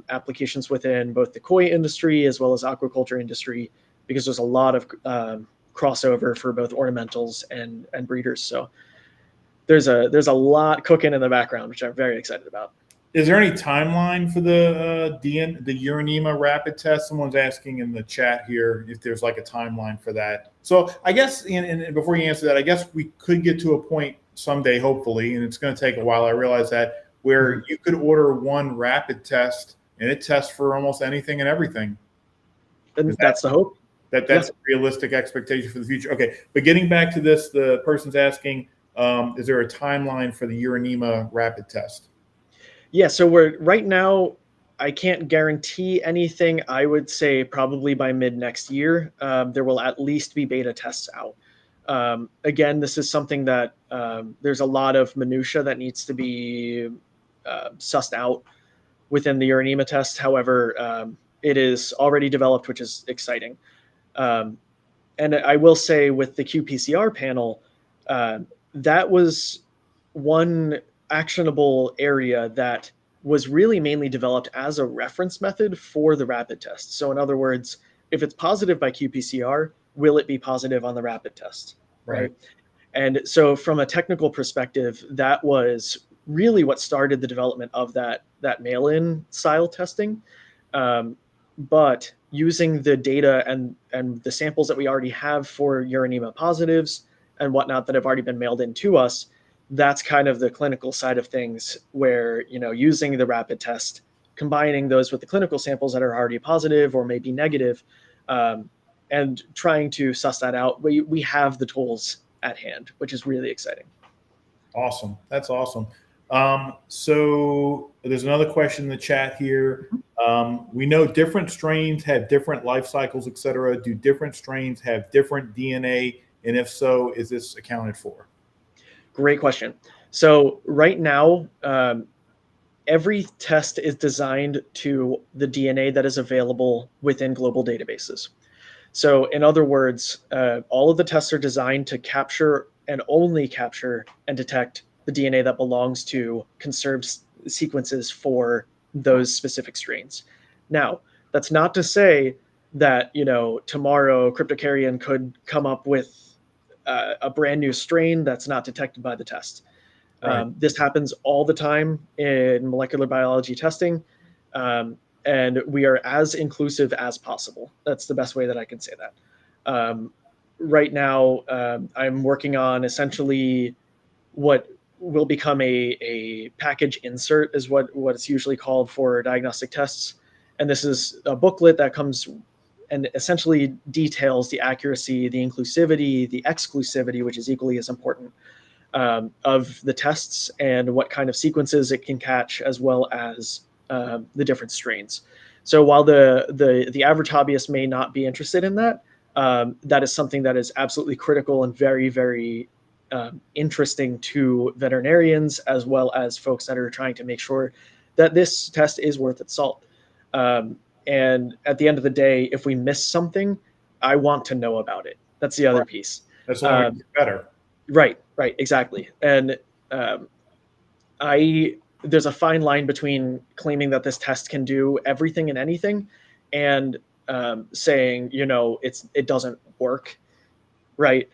applications within both the koi industry as well as aquaculture industry, because there's a lot of crossover for both ornamentals and breeders. So there's a lot cooking in the background, which I'm very excited about. Is there any timeline for the urinema rapid test? Someone's asking in the chat here if there's like a timeline for that. So I guess, and before you answer that, I guess we could get to a point someday, hopefully, and it's going to take a while, I realize that, where you could order one rapid test and it tests for almost anything and everything. And that's the hope. That's a realistic expectation for the future. Okay, but getting back to this, the person's asking, Is there a timeline for the Uranema rapid test? Yeah, so we're right now, I can't guarantee anything. I would say probably by mid next year, there will at least be beta tests out. Again, this is something that there's a lot of minutia that needs to be sussed out within the Uranema test. However, it is already developed, which is exciting. Um, and I will say with the qPCR panel, that was one actionable area that was really mainly developed as a reference method for the rapid test. So in other words, if it's positive by qPCR, will it be positive on the rapid test? Right. And so from a technical perspective, that was really what started the development of that mail-in style testing. But using the data and the samples that we already have for Uranema positives and whatnot that have already been mailed in to us, that's kind of the clinical side of things where, using the rapid test, combining those with the clinical samples that are already positive or maybe negative, and trying to suss that out. We have the tools at hand, which is really exciting. Awesome. That's awesome. So there's another question in the chat here. We know different strains have different life cycles, et cetera. Do different strains have different DNA? And if so, is this accounted for? Great question. So right now, every test is designed to the DNA that is available within global databases. So in other words, all of the tests are designed to capture and only capture and detect the DNA that belongs to conserved sequences for those specific strains. Now, that's not to say that, tomorrow Cryptocarrion could come up with a brand new strain that's not detected by the test. Right. This happens all the time in molecular biology testing. And we are as inclusive as possible. That's the best way that I can say that. Right now, I'm working on essentially what will become a package insert, is what it's usually called for diagnostic tests. And this is a booklet that comes and essentially details the accuracy, the inclusivity, the exclusivity, which is equally as important, of the tests and what kind of sequences it can catch, as well as the different strains. So while the average hobbyist may not be interested in that, that is something that is absolutely critical and very, very interesting to veterinarians, as well as folks that are trying to make sure that this test is worth its salt. And at the end of the day, if we miss something, I want to know about it. That's the other piece. That's only better. Right, exactly. And there's a fine line between claiming that this test can do everything and anything, and saying, it doesn't work, right?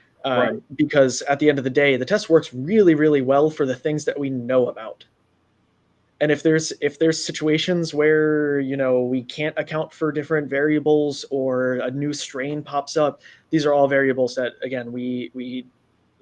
Because at the end of the day, the test works really, really well for the things that we know about. And if there's situations where, we can't account for different variables, or a new strain pops up, these are all variables that, again, we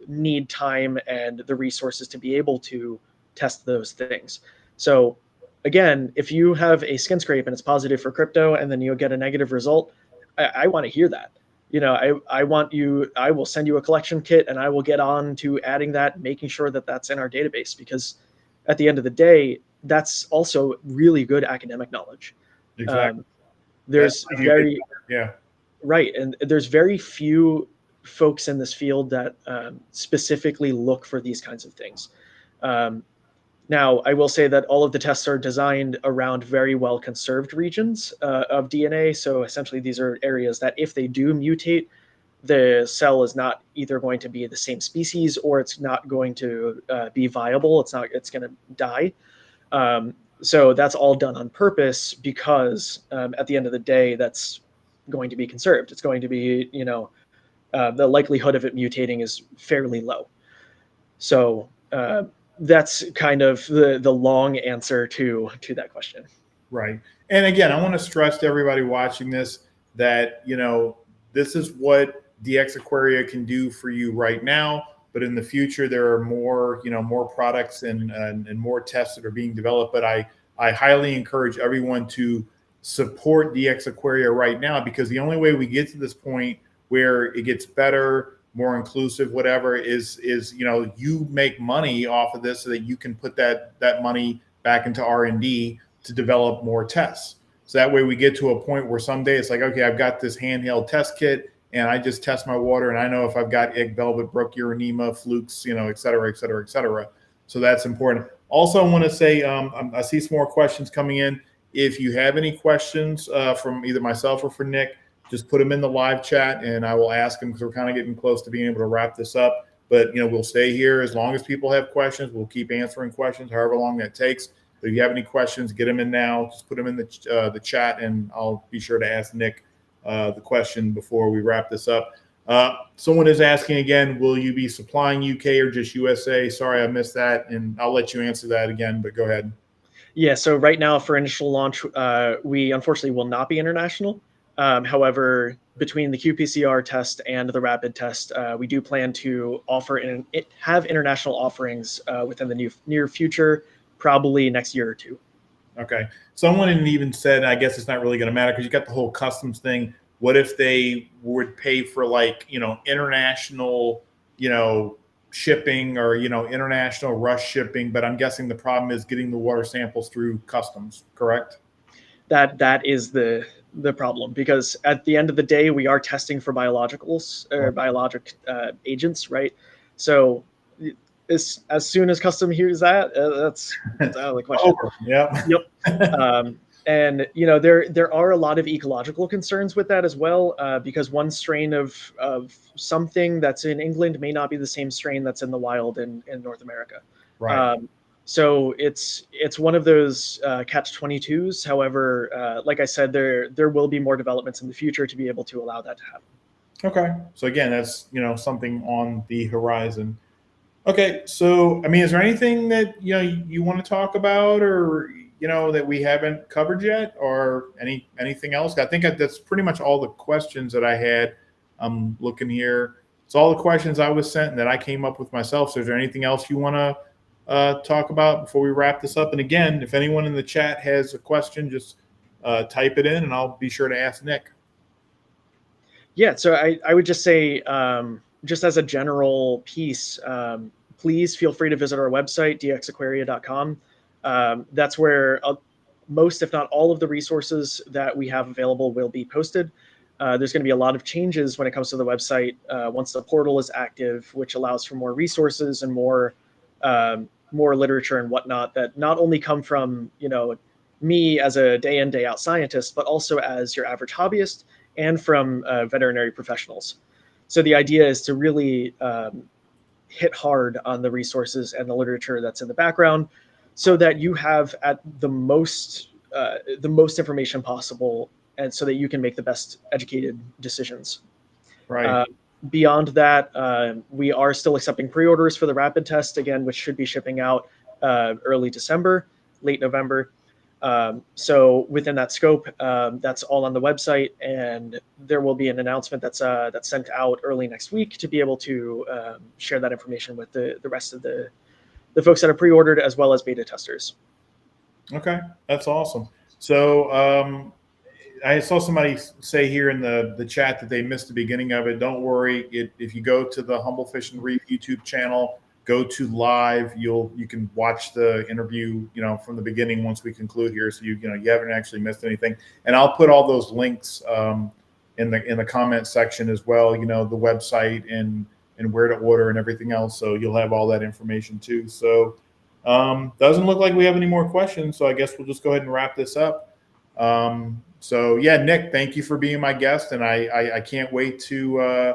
need time and the resources to be able to test those things. So again, if you have a skin scrape and it's positive for crypto, and then you'll get a negative result, I want to hear that. I will send you a collection kit, and I will get on to adding that, making sure that that's in our database, because at the end of the day, that's also really good academic knowledge. Exactly. There's very, yeah. Right. And there's very few folks in this field that specifically look for these kinds of things. Now, I will say that all of the tests are designed around very well conserved regions of DNA. So essentially, these are areas that if they do mutate, the cell is not either going to be the same species, or it's not going to be viable. It's going to die. So that's all done on purpose, because at the end of the day, that's going to be conserved. It's going to be, the likelihood of it mutating is fairly low. So that's kind of the long answer to that question. Right. And again, I want to stress to everybody watching this that, this is what dxAquaria can do for you right now. But in the future, there are more, more products and more tests that are being developed. But I highly encourage everyone to support dxAquaria right now, because the only way we get to this point where it gets better, more inclusive, whatever, is you make money off of this so that you can put that money back into R&D to develop more tests. So that way we get to a point where someday it's like, okay, I've got this handheld test kit and I just test my water and I know if I've got egg velvet, brook uranema, flukes, et cetera, et cetera, et cetera. So that's important. Also, I want to say, I see some more questions coming in. If you have any questions from either myself or for Nick, just put them in the live chat and I will ask them, because we're kind of getting close to being able to wrap this up. But, we'll stay here as long as people have questions. We'll keep answering questions, however long that takes. But if you have any questions, get them in now. Just put them in the chat, and I'll be sure to ask Nick the question before we wrap this up. Someone is asking again, will you be supplying UK or just USA? Sorry, I missed that, and I'll let you answer that again, but go ahead. Yeah, so right now for initial launch, we unfortunately will not be international. However, between the qPCR test and the rapid test, we do plan to have international offerings within the near future, probably next year or two. Okay. Someone even said, I guess it's not really going to matter because you got the whole customs thing. What if they would pay for international, shipping or, international rush shipping? But I'm guessing the problem is getting the water samples through customs, correct? That is the problem, because at the end of the day, we are testing for biologicals or biologic agents, right? So as soon as custom hears that, that's out of the question. Over. Yeah. Yep. And there are a lot of ecological concerns with that as well, because one strain of something that's in England may not be the same strain that's in the wild in North America. Right. So it's one of those catch-22s. However, like I said, there will be more developments in the future to be able to allow that to happen. Okay. So again, that's something on the horizon. Okay. So is there anything that you want to talk about, or that we haven't covered yet, or anything else? I think that's pretty much all the questions that I had. I'm looking here. It's all the questions I was sent and that I came up with myself. So is there anything else you want to talk about before we wrap this up? And again, if anyone in the chat has a question, just type it in and I'll be sure to ask Nick. Yeah, so I would just say, just as a general piece, please feel free to visit our website, dxAquaria.com. That's where most, if not all, of the resources that we have available will be posted. There's going to be a lot of changes when it comes to the website once the portal is active, which allows for more resources and more literature and whatnot that not only come from me as a day in, day out scientist, but also as your average hobbyist and from veterinary professionals. So the idea is to really hit hard on the resources and the literature that's in the background, so that you have at the most information possible, and so that you can make the best educated decisions. Right. Beyond that, we are still accepting pre-orders for the rapid test again, which should be shipping out early December, late November. So within that scope, that's all on the website, and there will be an announcement that's sent out early next week to be able to share that information with the rest of the folks that are pre-ordered, as well as beta testers. Okay, that's awesome. So I saw somebody say here in the chat that they missed the beginning of it. Don't worry, if you go to the Humblefish and Reef YouTube channel, go to live, you can watch the interview from the beginning once we conclude here, so you haven't actually missed anything. And I'll put all those links in the comment section as well, the website and where to order and everything else, so you'll have all that information too. So doesn't look like we have any more questions, so I guess we'll just go ahead and wrap this up. So yeah, Nick, thank you for being my guest, and I can't wait to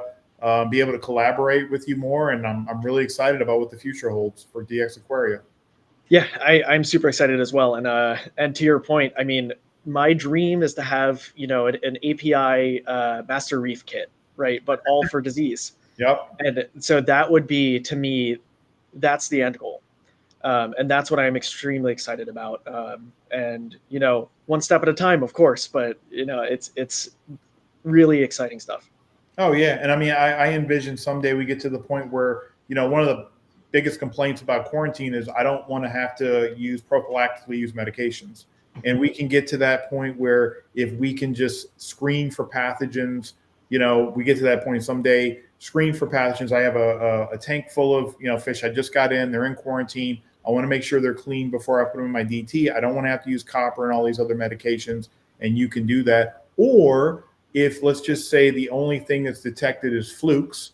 be able to collaborate with you more, and I'm really excited about what the future holds for dxAquaria. Yeah, I'm super excited as well, and to your point, my dream is to have an API master reef kit, right? But all for disease. Yep. And so that would be, to me, that's the end goal. And that's what I'm extremely excited about. And, one step at a time, of course, but, it's really exciting stuff. Oh, yeah. And I envision someday we get to the point where, one of the biggest complaints about quarantine is I don't want to have to prophylactically use medications. And we can get to that point where if we can just screen for pathogens, we get to that point someday. screen for pathogens. I have a tank full of, fish I just got in. They're in quarantine. I want to make sure they're clean before I put them in my DT. I don't want to have to use copper and all these other medications, and you can do that. Or if, let's just say, the only thing that's detected is flukes,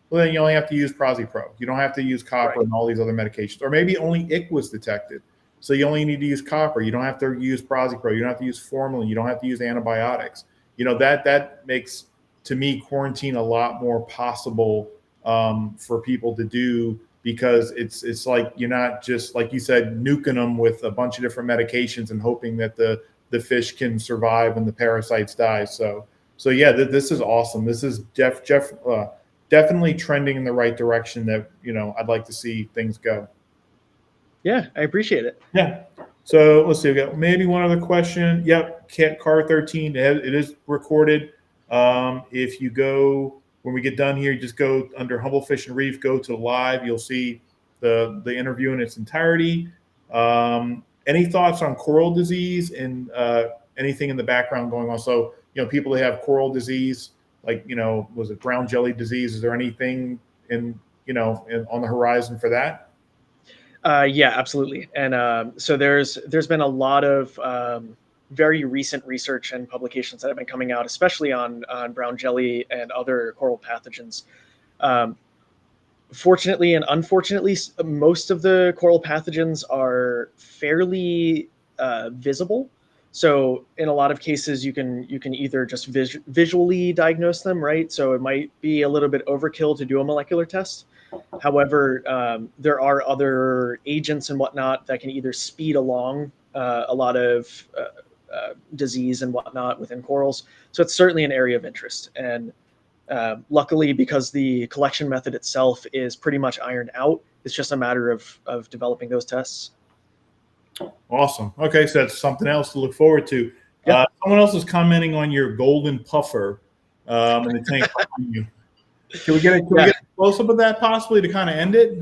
well, then you only have to use ProziPro. You don't have to use copper and all these other medications. Or maybe only ick was detected, so you only need to use copper. You don't have to use ProziPro. You don't have to use formalin. You don't have to use antibiotics. That makes, to me, quarantine a lot more possible for people to do, because it's like you're not just, like you said, nuking them with a bunch of different medications and hoping that the fish can survive and the parasites die. So yeah, this is awesome. This is definitely trending in the right direction that, I'd like to see things go. Yeah, I appreciate it. Yeah. So let's see. We got maybe one other question. Yep. Car 13. It is recorded. If you go, when we get done here, you just go under Humblefish and Reef, go to live. You'll see the interview in its entirety. Any thoughts on coral disease and anything in the background going on? So, people that have coral disease, like, was it brown jelly disease? Is there anything on the horizon for that? Yeah, absolutely. And so there's been a lot of very recent research and publications that have been coming out, especially on brown jelly and other coral pathogens. Fortunately and unfortunately, most of the coral pathogens are fairly visible. So in a lot of cases, you can either just visually diagnose them, right? So it might be a little bit overkill to do a molecular test. However, there are other agents and whatnot that can either speed along a lot of disease and whatnot within corals. So it's certainly an area of interest. And luckily, because the collection method itself is pretty much ironed out, it's just a matter of developing those tests. Awesome. Okay, so that's something else to look forward to. Yep. Someone else is commenting on your golden puffer in the tank behind you. Can we get a close up of that possibly to kind of end it?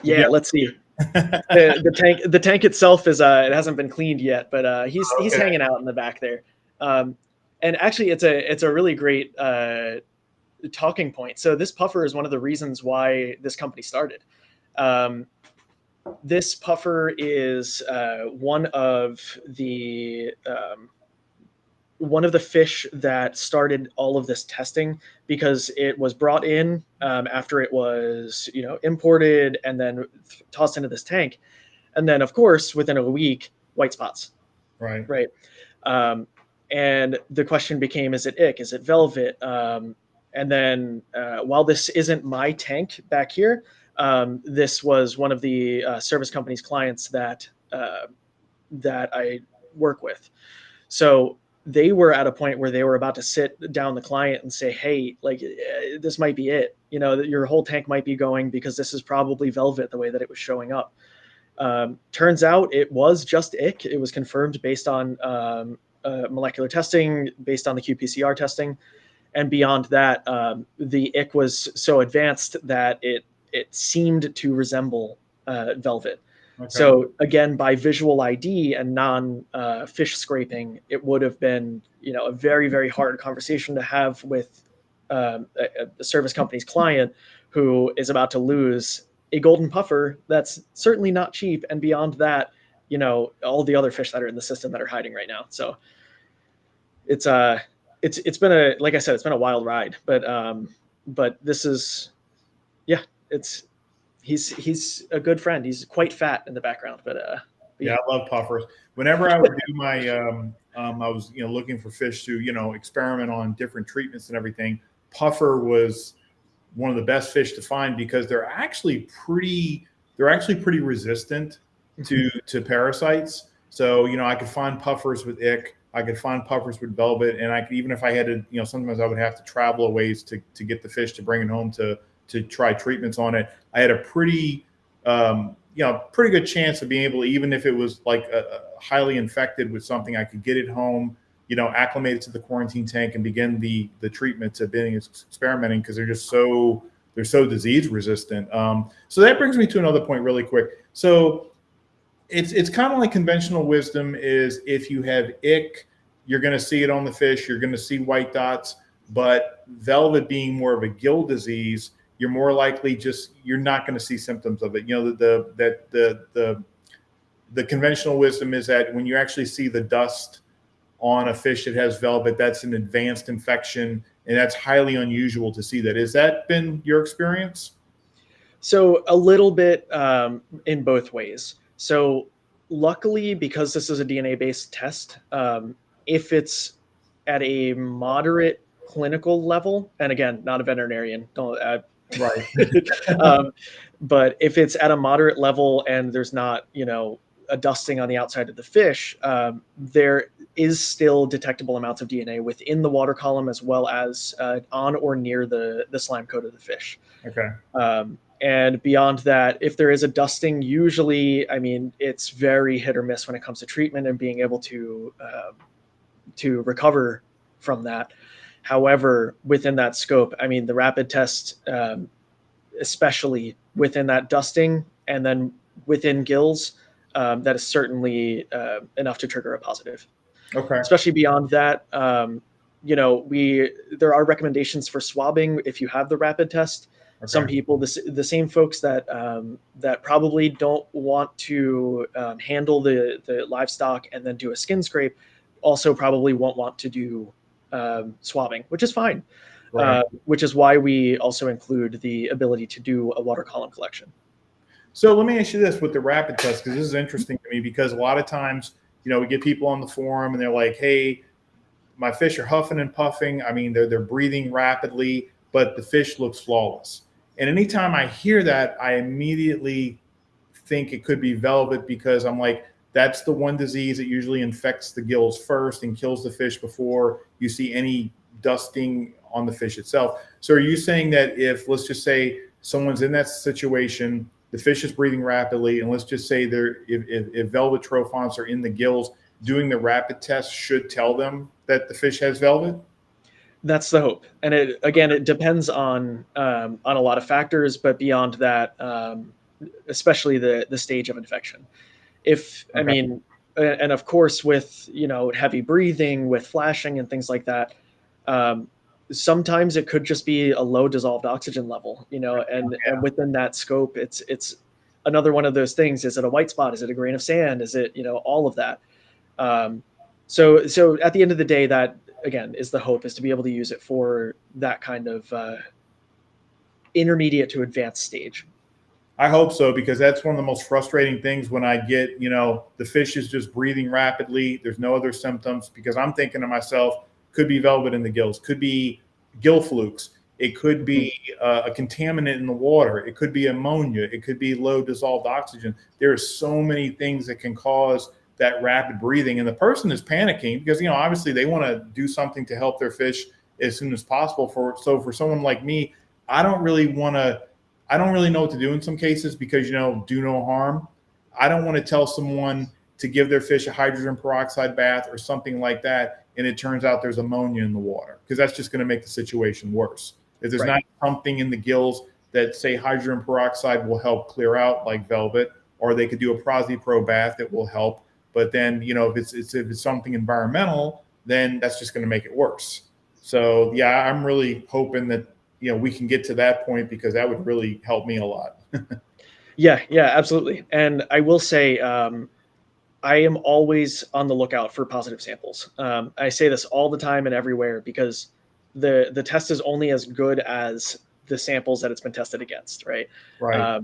Yeah, let's see. The tank itself is it hasn't been cleaned yet, but he's hanging out in the back there. And actually, it's a really great talking point. So this puffer is one of the reasons why this company started. This puffer is one of the fish that started all of this testing, because it was brought in after it was imported and then tossed into this tank, and then of course within a week, white spots. Right. And the question became, is it ick? Is it velvet? And then while this isn't my tank back here, this was one of the service company's clients that I work with. So they were at a point where they were about to sit down the client and say, hey, like, this might be it. Your whole tank might be going, because this is probably velvet the way that it was showing up. Turns out it was just ick. It was confirmed based on molecular testing, based on the qPCR testing. And beyond that, the ick was so advanced that it seemed to resemble velvet. Okay. So again, by visual ID and non-fish scraping, it would have been, a very, very hard conversation to have with a service company's client who is about to lose a golden puffer that's certainly not cheap. And beyond that, all the other fish that are in the system that are hiding right now. So it's been like I said, it's been a wild ride, but this is, he's a good friend. He's quite fat in the background, but yeah, I love puffers. Whenever I would do my, I was looking for fish to experiment on different treatments and everything. Puffer was one of the best fish to find, because they're actually pretty resistant to parasites. So I could find puffers with ick. I could find puffers with velvet, and I could, even if I had to, sometimes I would have to travel a ways to get the fish to bring it home to try treatments on it. I had a pretty good chance of being able to, even if it was like highly infected with something, I could get it home, acclimate it to the quarantine tank and begin the treatment to being experimenting, because they're just so disease resistant. So that brings me to another point really quick. So it's kind of like conventional wisdom is, if you have ick, you're going to see it on the fish. You're going to see white dots. but velvet being more of a gill disease, you're more likely you're not going to see symptoms of it. You know, the conventional wisdom is that when you actually see the dust on a fish that has velvet, that's an advanced infection, and that's highly unusual to see that. Has that been your experience? So a little bit in both ways. So luckily, because this is a DNA-based test, if it's at a moderate clinical level, and again, not a veterinarian, don't Right. um, but if it's at a moderate level and there's not, a dusting on the outside of the fish, there is still detectable amounts of DNA within the water column as well as on or near the slime coat of the fish. Okay. And beyond that, if there is a dusting, usually, I mean, it's very hit or miss when it comes to treatment and being able to recover from that. However, within that scope, I mean, the rapid test, especially within that dusting and then within gills, that is certainly enough to trigger a positive. Okay. Especially beyond that, there are recommendations for swabbing if you have the rapid test. Okay. Some people, the same folks that probably don't want to handle the livestock and then do a skin scrape, also probably won't want to do swabbing, which is fine. Right. Which is why we also include the ability to do a water column collection. So let me ask you this with the rapid test, because this is interesting to me, because a lot of times, we get people on the forum and they're like, hey, my fish are huffing and puffing. I mean, they're breathing rapidly, but the fish looks flawless. And anytime I hear that, I immediately think it could be velvet, because I'm like, that's the one disease that usually infects the gills first and kills the fish before you see any dusting on the fish itself. So are you saying that if, let's just say, someone's in that situation, the fish is breathing rapidly, and let's just say if velvet trophons are in the gills, doing the rapid test should tell them that the fish has velvet? That's the hope, and it depends on a lot of factors, but beyond that, especially the stage of infection. If Okay. I mean, and of course, with heavy breathing, with flashing and things like that, sometimes it could just be a low dissolved oxygen level, and within that scope, it's another one of those things. Is it a white spot? Is it a grain of sand? Is it all of that? So at the end of the day, that again is the hope, is to be able to use it for that kind of intermediate to advanced stage. I hope so, because that's one of the most frustrating things when I get, the fish is just breathing rapidly. There's no other symptoms, because I'm thinking to myself, could be velvet in the gills, could be gill flukes. It could be a contaminant in the water. It could be ammonia. It could be low dissolved oxygen. There are so many things that can cause that rapid breathing. And the person is panicking because, obviously they want to do something to help their fish as soon as possible. So for someone like me, I don't really know what to do in some cases, because, do no harm. I don't want to tell someone to give their fish a hydrogen peroxide bath or something like that, and it turns out there's ammonia in the water, because that's just going to make the situation worse. If there's not something in the gills that, say, hydrogen peroxide will help clear out, like velvet, or they could do a ProsiPro bath that will help. But then, if it's something environmental, then that's just going to make it worse. So yeah, I'm really hoping that we can get to that point, because that would really help me a lot. Yeah, absolutely. And I will say, I am always on the lookout for positive samples. I say this all the time and everywhere, because the test is only as good as the samples that it's been tested against, right? Right.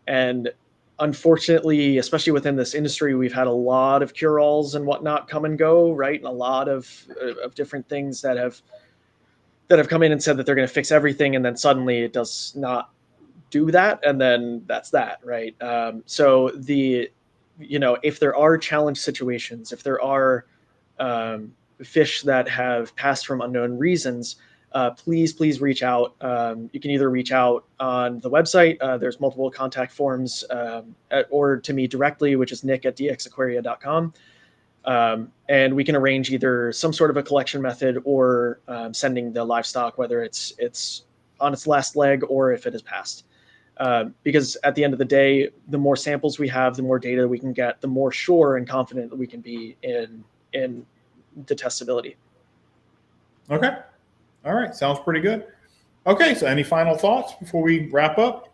And unfortunately, especially within this industry, we've had a lot of cure-alls and whatnot come and go, right? And a lot of different things that have come in and said that they're going to fix everything, and then suddenly it does not do that, and then that's that, right? So if there are challenge situations, if there are fish that have passed from unknown reasons, please reach out. You can either reach out on the website. There's multiple contact forms, or to me directly, which is nick@dxAquaria.com. And we can arrange either some sort of a collection method, or sending the livestock, whether it's on its last leg or if it has passed. Because at the end of the day, the more samples we have, the more data we can get, the more sure and confident that we can be in the testability. Okay. All right. Sounds pretty good. Okay. So any final thoughts before we wrap up?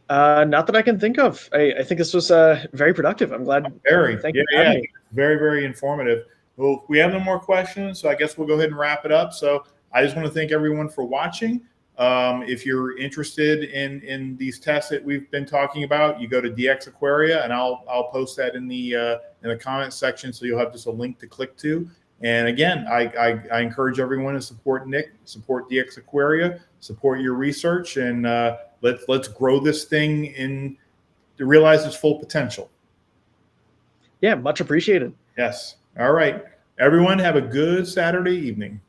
Not that I can think of. I think this was very productive. I'm glad. Very. Thank Yeah. you for having Yeah. me. Very, very informative. Well, we have no more questions, so I guess we'll go ahead and wrap it up. So I just want to thank everyone for watching. If you're interested in these tests that we've been talking about, you go to dxAquaria, and I'll post that in the comments section, so you'll have just a link to click to. And again, I encourage everyone to support Nick, support dxAquaria, support your research, and let's grow this thing to realize its full potential. Yeah, much appreciated. Yes. All right. Everyone have a good Saturday evening.